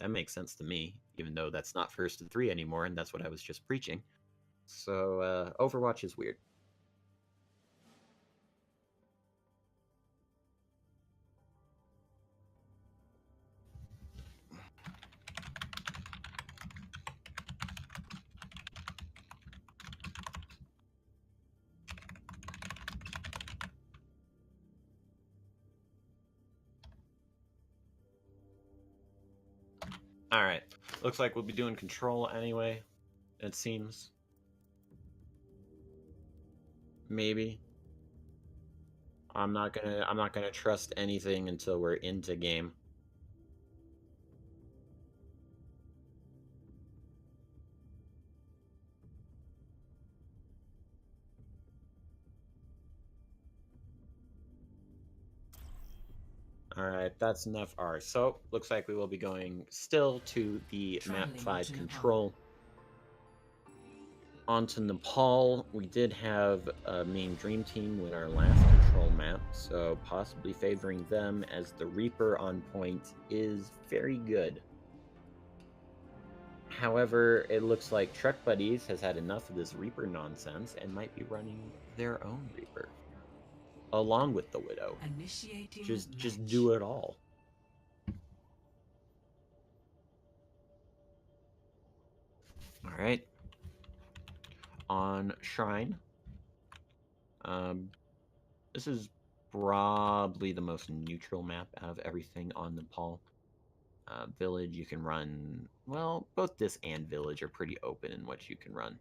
That makes sense to me, even though that's not first and 3 anymore, and that's what I was just preaching. So Overwatch is weird. Alright, looks like we'll be doing control anyway, it seems. Maybe. I'm not gonna trust anything until we're into game. Alright, that's enough R. So, looks like we will be going still to the map 5 control. Onto Nepal, we did have a main Dream Team with our last control map, so possibly favoring them as the Reaper on point is very good. However, it looks like Truck Buddies has had enough of this Reaper nonsense and might be running their own Reaper. Along with the Widow. Just do it all. Alright. On Shrine. This is probably the most neutral map out of everything on Nepal. Village, you can run... Well, both this and Village are pretty open in what you can run.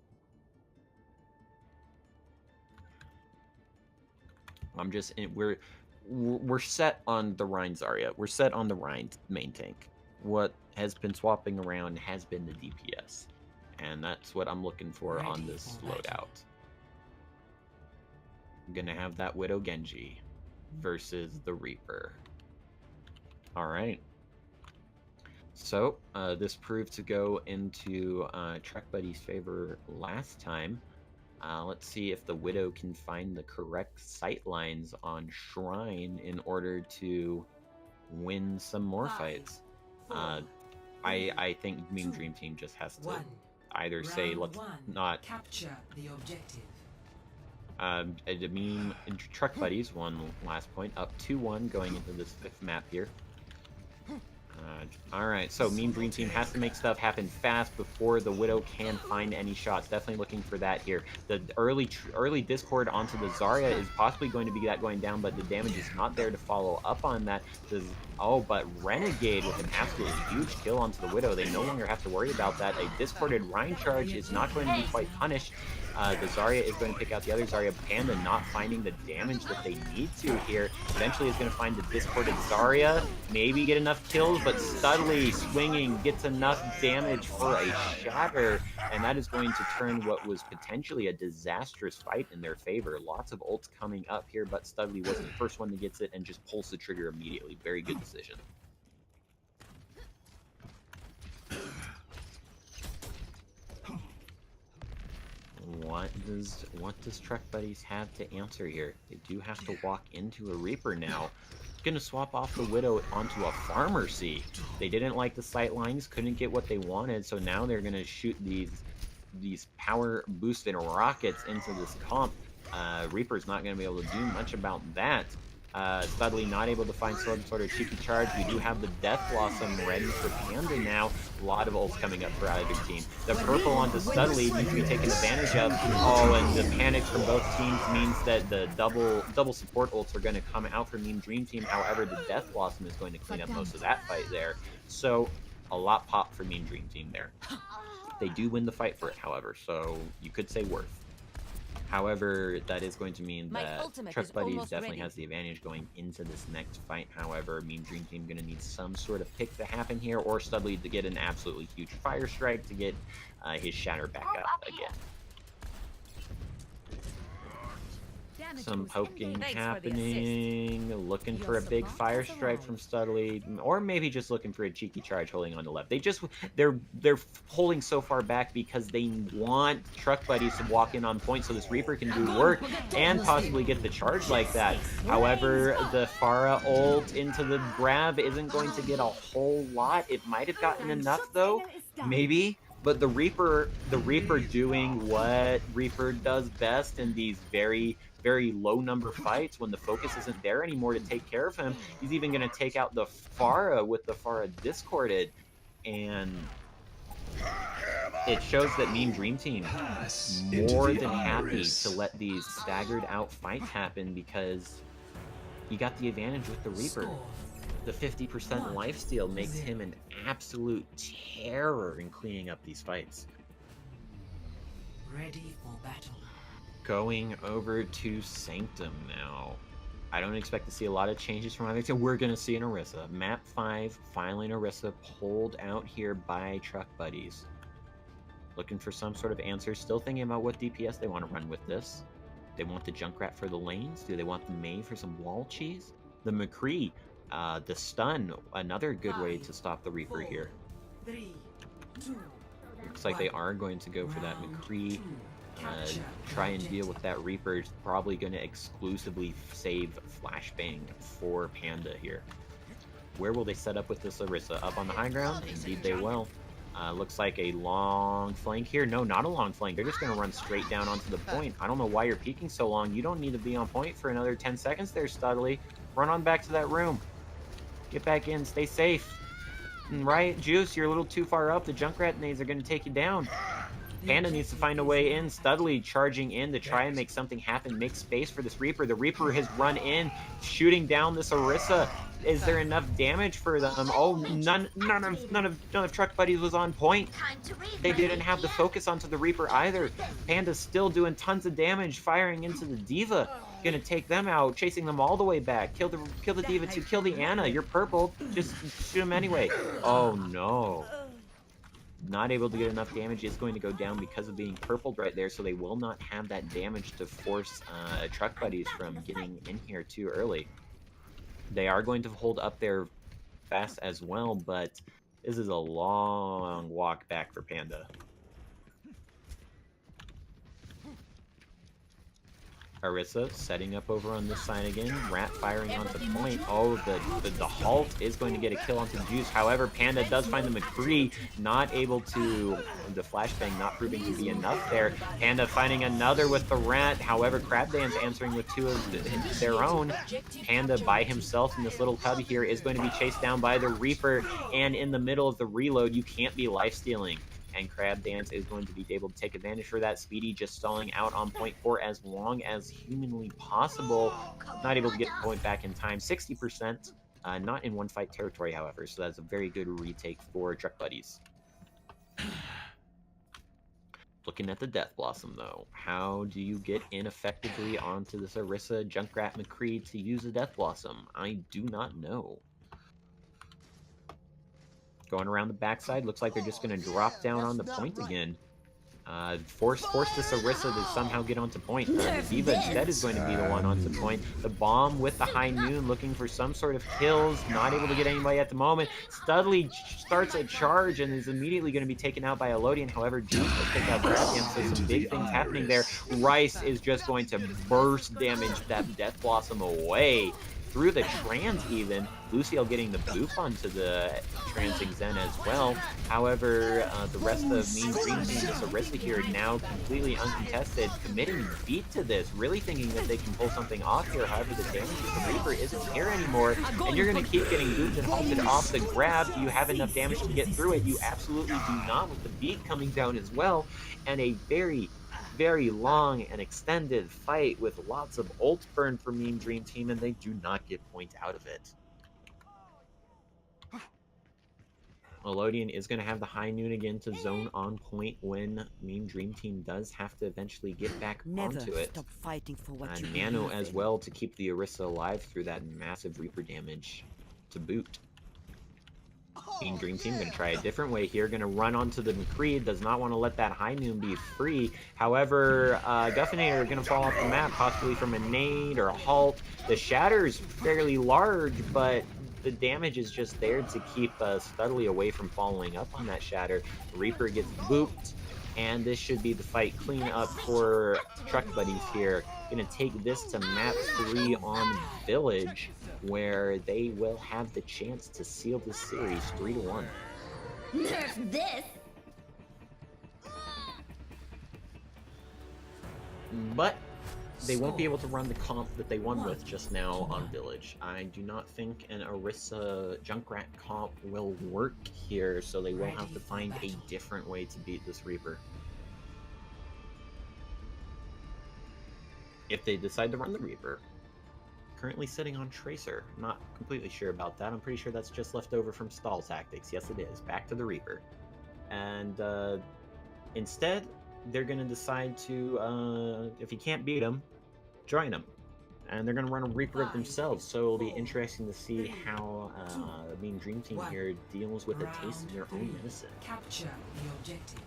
We're set on the Rhine Zarya. We're set on the Rhine main tank. What has been swapping around has been the DPS. And that's what I'm looking for on this loadout. I'm gonna have that Widow Genji versus the Reaper. Alright. So, this proved to go into Trek Buddy's favor last time. Let's see if the Widow can find the correct sight lines on Shrine in order to win some more fights. I think Mean Dream Team just has to either say, let's not... Capture the objective. The Meme Truck Buddies won last point, up 2-1 going into this 5th map here. Alright, so Mean Dream Team has to make stuff happen fast before the Widow can find any shots. Definitely looking for that here. The early Discord onto the Zarya is possibly going to be that going down, but the damage is not there to follow up on that. But Renegade with an absolutely huge kill onto the Widow. They no longer have to worry about that. A discorded Rhine charge is not going to be quite punished. The Zarya is going to pick out the other Zarya. Panda not finding the damage that they need to here. Eventually is going to find the discorded Zarya. Maybe get enough kills, but Studley swinging gets enough damage for a shatter. And that is going to turn what was potentially a disastrous fight in their favor. Lots of ults coming up here, but Studley was the first one that gets it and just pulls the trigger immediately. Very good decision. What does Truck Buddies have to answer here? They do have to walk into a Reaper now. Gonna swap off the Widow onto a Pharmacy. They didn't like the sight lines, couldn't get what they wanted, so now they're gonna shoot these power boosted rockets into this comp. Reaper's not gonna be able to do much about that. Studley not able to find some sort of cheeky charge. We do have the Death Blossom ready for Panda now. A lot of ults coming up for either team. The purple onto Studley needs to be taken advantage of. Oh, and the panic from both teams means that the double support ults are going to come out for Mean Dream Team. However, the Death Blossom is going to clean up most of that fight there. So, a lot pop for Mean Dream Team there. They do win the fight for it, however, so you could say worth. However, that is going to mean that Truck Buddies definitely has the advantage going into this next fight. However, Mean Dream Team going to need some sort of pick to happen here, or Studley to get an absolutely huge Fire Strike to get his Shatter back up again. Some poking Thanks for the happening, looking for a big fire strike from Studley, or maybe just looking for a cheeky charge holding on to left. They're holding so far back because they want truck buddies to walk in on point so this Reaper can do work and possibly get the charge like that. However, the Pharah ult into the grab isn't going to get a whole lot. It might have gotten enough though, maybe. But the Reaper doing what Reaper does best in these very, very low number fights when the focus isn't there anymore to take care of him. He's even going to take out the Pharah with the Pharah discorded. And it shows that Meme Dream Team more than happy to let these staggered out fights happen because you got the advantage with the Reaper. The 50% lifesteal makes him an absolute terror in cleaning up these fights. Ready for battle. Going over to Sanctum now. I don't expect to see a lot of changes from either team. We're going to see an Orisa. Map 5, finally an Orisa pulled out here by Truck Buddies. Looking for some sort of answer. Still thinking about what DPS they want to run with this. They want the Junkrat for the lanes? Do they want the Mei for some wall cheese? The McCree. The stun, another good way to stop the Reaper here. 3, 2, Looks like they are going to go for that McCree. Try and deal with that Reaper. Probably going to exclusively save Flashbang for Panda here. Where will they set up with this Orisa? Up on the high ground? Indeed they will. Looks like a long flank here. No, not a long flank. They're just going to run straight down onto the point. I don't know why you're peeking so long. You don't need to be on point for another 10 seconds there, Studley. Run on back to that room. Get back in, stay safe. Right, Juice, you're a little too far up. The Junkrat nades are going to take you down. Panda needs to find a way in. Studley charging in to try and make something happen, make space for this Reaper. The Reaper has run in, shooting down this Orisa. Is there enough damage for them? Oh, none of Truck Buddies was on point. They didn't have the focus onto the Reaper either. Panda's still doing tons of damage, firing into the Diva. Gonna take them out, chasing them all the way back. Kill the Diva too. Kill the Ana. You're purple. Just shoot him anyway. Oh no. Not able to get enough damage. Is going to go down because of being purpled right there, so they will not have that damage to force Truck Buddies from getting in here too early. They are going to hold up there fast as well, but this is a long walk back for Panda. Orisa setting up over on this side again. Rat firing onto point. Oh, the halt is going to get a kill onto Juice. However, Panda does find the McCree. Not able to... The flashbang not proving to be enough there. Panda finding another with the Rat. However, Crab Dance answering with two of their own. Panda by himself in this little cubby here is going to be chased down by the Reaper. And in the middle of the reload, you can't be lifestealing. And Crab Dance is going to be able to take advantage for that. Speedy just stalling out on point for as long as humanly possible. Not able to get the point back in time. 60%. Not in one fight territory, however. So that's a very good retake for Truck Buddies. Looking at the Death Blossom, though. How do you get in effectively onto this Orisa Junkrat McCree to use a Death Blossom? I do not know. Going around the backside, looks like they're just going to drop down on the point again. Force this Orisa to somehow get onto point. The Diva instead is going to be the one onto point. The Bomb with the High Noon looking for some sort of kills. Not able to get anybody at the moment. Studley starts a charge and is immediately going to be taken out by Elodian. However, Juice will pick out Gradian, so some big things happening there. Rice is just going to burst damage that Death Blossom away. Through the trans even. Luciel getting the boof onto the transing Zen as well. However, the rest of Meme Dream Team, this Orisa here, now completely uncontested, committing beat to this, really thinking that they can pull something off here. However, the damage of the Reaper isn't here anymore, and you're going to keep getting booped and halted off the grab. Do you have enough damage to get through it? You absolutely do not, with the beat coming down as well, and a very long and extended fight with lots of ult burn for Meme Dream Team, and they do not get point out of it. Elodian is going to have the High Noon again to zone on point when Meme Dream Team does have to eventually get back onto it. Stop fighting for what you Nano believe as in. well to keep the Orisa alive through that massive Reaper damage to boot. Mean Dream Team gonna try a different way here. Gonna run onto the McCree. Does not want to let that High Noon be free. However, Guffinator gonna fall off the map, possibly from a nade or a halt. The Shatter's fairly large, but the damage is just there to keep Studley away from following up on that Shatter. Reaper gets booped, and this should be the fight clean up for Truck Buddies here. Gonna take this to map 3 on Village, where they will have the chance to seal this series 3-1. Nerf this! But they won't be able to run the comp that they won with just now on Village. I do not think an Orisa Junkrat comp will work here, so they will have to find a different way to beat this Reaper. If they decide to run the Reaper, currently sitting on Tracer. Not completely sure about that. I'm pretty sure that's just left over from stall tactics. Yes, it is. Back to the Reaper. And instead, they're going to decide to, if you can't beat them, join them. And they're going to run a Reaper of themselves. So it'll be interesting to see how Mean Dream Team here deals with a taste of their own medicine. Capture the objective.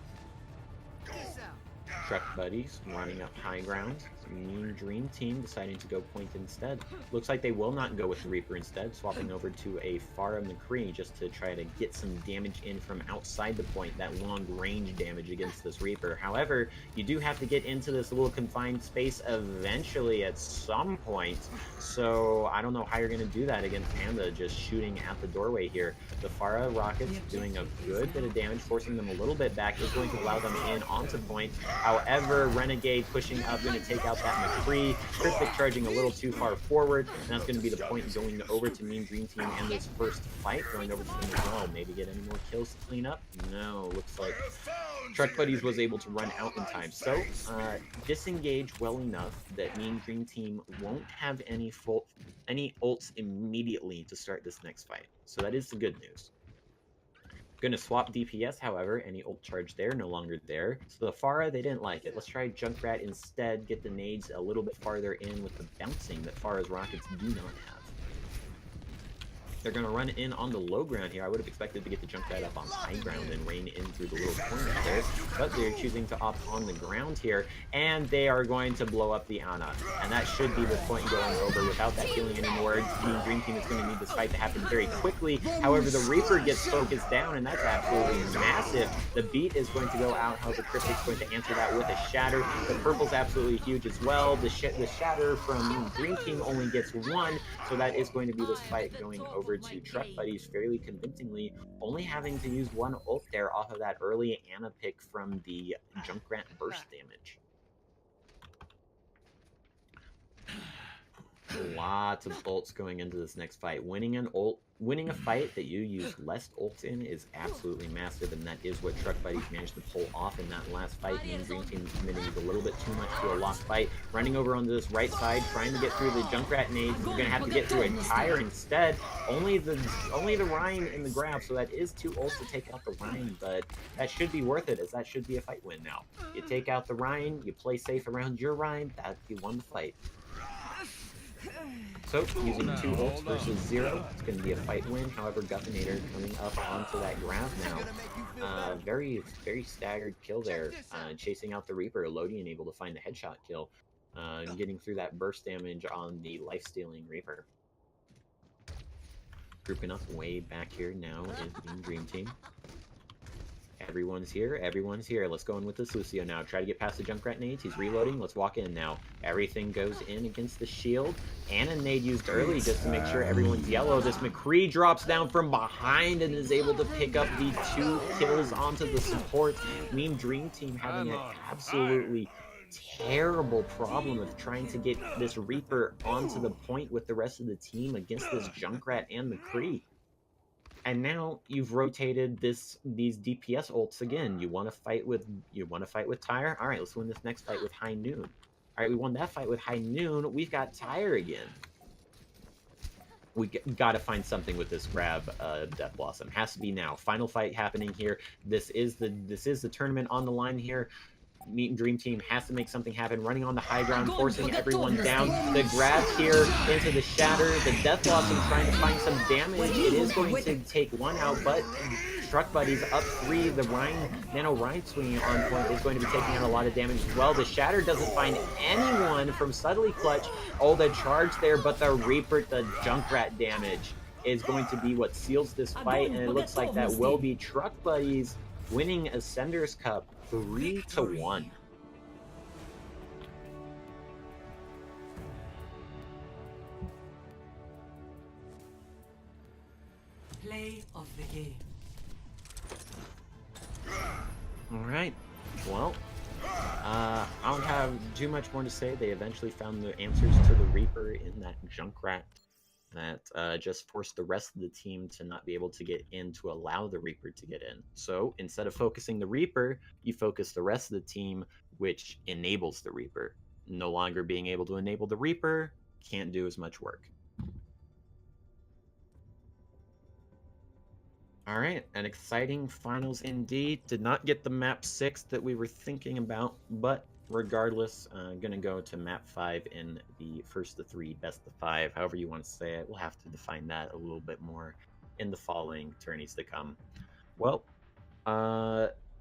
Truck Buddies running up high ground. Mean Dream Team deciding to go point instead. Looks like they will not go with the Reaper instead, swapping over to a Farah McCree just to try to get some damage in from outside the point, that long range damage against this Reaper. However, you do have to get into this little confined space eventually at some point, so I don't know how you're going to do that against Panda just shooting at the doorway here. The Farah rockets doing a good bit of damage, forcing them a little bit back, is going to allow them in onto point. However, Renegade pushing up, going to take out that McCree. Cryptic charging a little too far forward, and that's going to be the point going over to Mean Dream Team and this first fight going over to them as well. Maybe get any more kills to clean up? No, looks like Truck Buddies was able to run out in time. So, disengage well enough that Mean Dream Team won't have any ults immediately to start this next fight. So that is the good news. Going to swap DPS, however, any ult charge there, no longer there. So the Farah, they didn't like it. Let's try Junkrat instead, get the nades a little bit farther in with the bouncing that Farah's rockets do not have. They're going to run in on the low ground here. I would have expected to get the Junkrat up on high ground and rain in through the little corner there, but they're choosing to opt on the ground here, and they are going to blow up the Ana. And that should be the point going over without that healing anymore. Mean Dream Team is going to need this fight to happen very quickly. However, the Reaper gets focused down, and that's absolutely massive. The beat is going to go out. However, Cryptic's going to answer that with a Shatter. The Purple's absolutely huge as well. The Shatter from Mean Dream Team only gets 1, so that is going to be this fight going over to Truck Buddies fairly convincingly, only having to use 1 ult there off of that early Ana pick from the Junkrat burst damage. Lots of ults going into this next fight. Winning a fight that you use less ults in is absolutely massive, and that is what Truck Buddies managed to pull off in that last fight. Mean Dream Team committing a little bit too much to a lost fight. Running over onto this right side, trying to get through the Junkrat nades. We're gonna have to get through a tire instead. Only the Rhine in the grab, so that is 2 ults to take out the Rhine, but that should be worth it, as that should be a fight win now. You take out the Rhine, you play safe around your Rhine, that you won the fight. So, using 2 ults versus 0, it's going to be a fight win. However, Guffinator coming up onto that grab now. Very, very staggered kill there. Chasing out the Reaper, Lodian able to find the headshot kill. Getting through that burst damage on the life-stealing Reaper. Grouping up way back here now is Mean Dream Team. Everyone's here, everyone's here. Let's go in with this Lucio now. Try to get past the Junkrat nades. He's reloading. Let's walk in now. Everything goes in against the shield. And a nade used early just to make sure everyone's yellow. This McCree drops down from behind and is able to pick up the 2 kills onto the support. Mean Dream Team having an absolutely terrible problem of trying to get this Reaper onto the point with the rest of the team against this Junkrat and McCree. And now you've rotated these DPS ults again. You want to fight with Tyre? All right, let's win this next fight with High Noon. All right, we won that fight with High Noon. We've got Tyre again. We got to find something with this grab, Death Blossom. Has to be now. Final fight happening here. This is the tournament on the line here. Meat and Dream Team has to make something happen, running on the high ground, forcing everyone down. The grab here into the Shatter, the Death Blossom trying to find some damage. It is going to take one out, but Truck Buddies up 3. The Nano Ride swinging on point is going to be taking out a lot of damage as well. The Shatter doesn't find anyone from Subtly Clutch. Oh, the charge there, but the Reaper, the Junkrat damage is going to be what seals this fight, and it looks like that will be Truck Buddies winning Ascender's Cup 3-1. Play of the game. All right. Well, I don't have too much more to say. They eventually found the answers to the Reaper in that Junkrat that just forced the rest of the team to not be able to get in to allow the Reaper to get in. So instead of focusing the Reaper, you focus the rest of the team, which enables the Reaper. No longer being able to enable the Reaper, can't do as much work. All right, an exciting finals indeed. Did not get the map 6 that we were thinking about, but regardless, gonna go to map 5 in the first of 3, best of 5, however you want to say it. We'll have to define that a little bit more in the following tourneys to come. Well,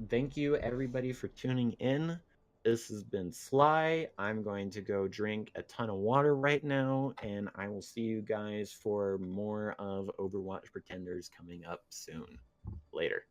thank you everybody for tuning in. This has been Sly. I'm going to go drink a ton of water right now, and I will see you guys for more of Overwatch Pretenders coming up soon. Later.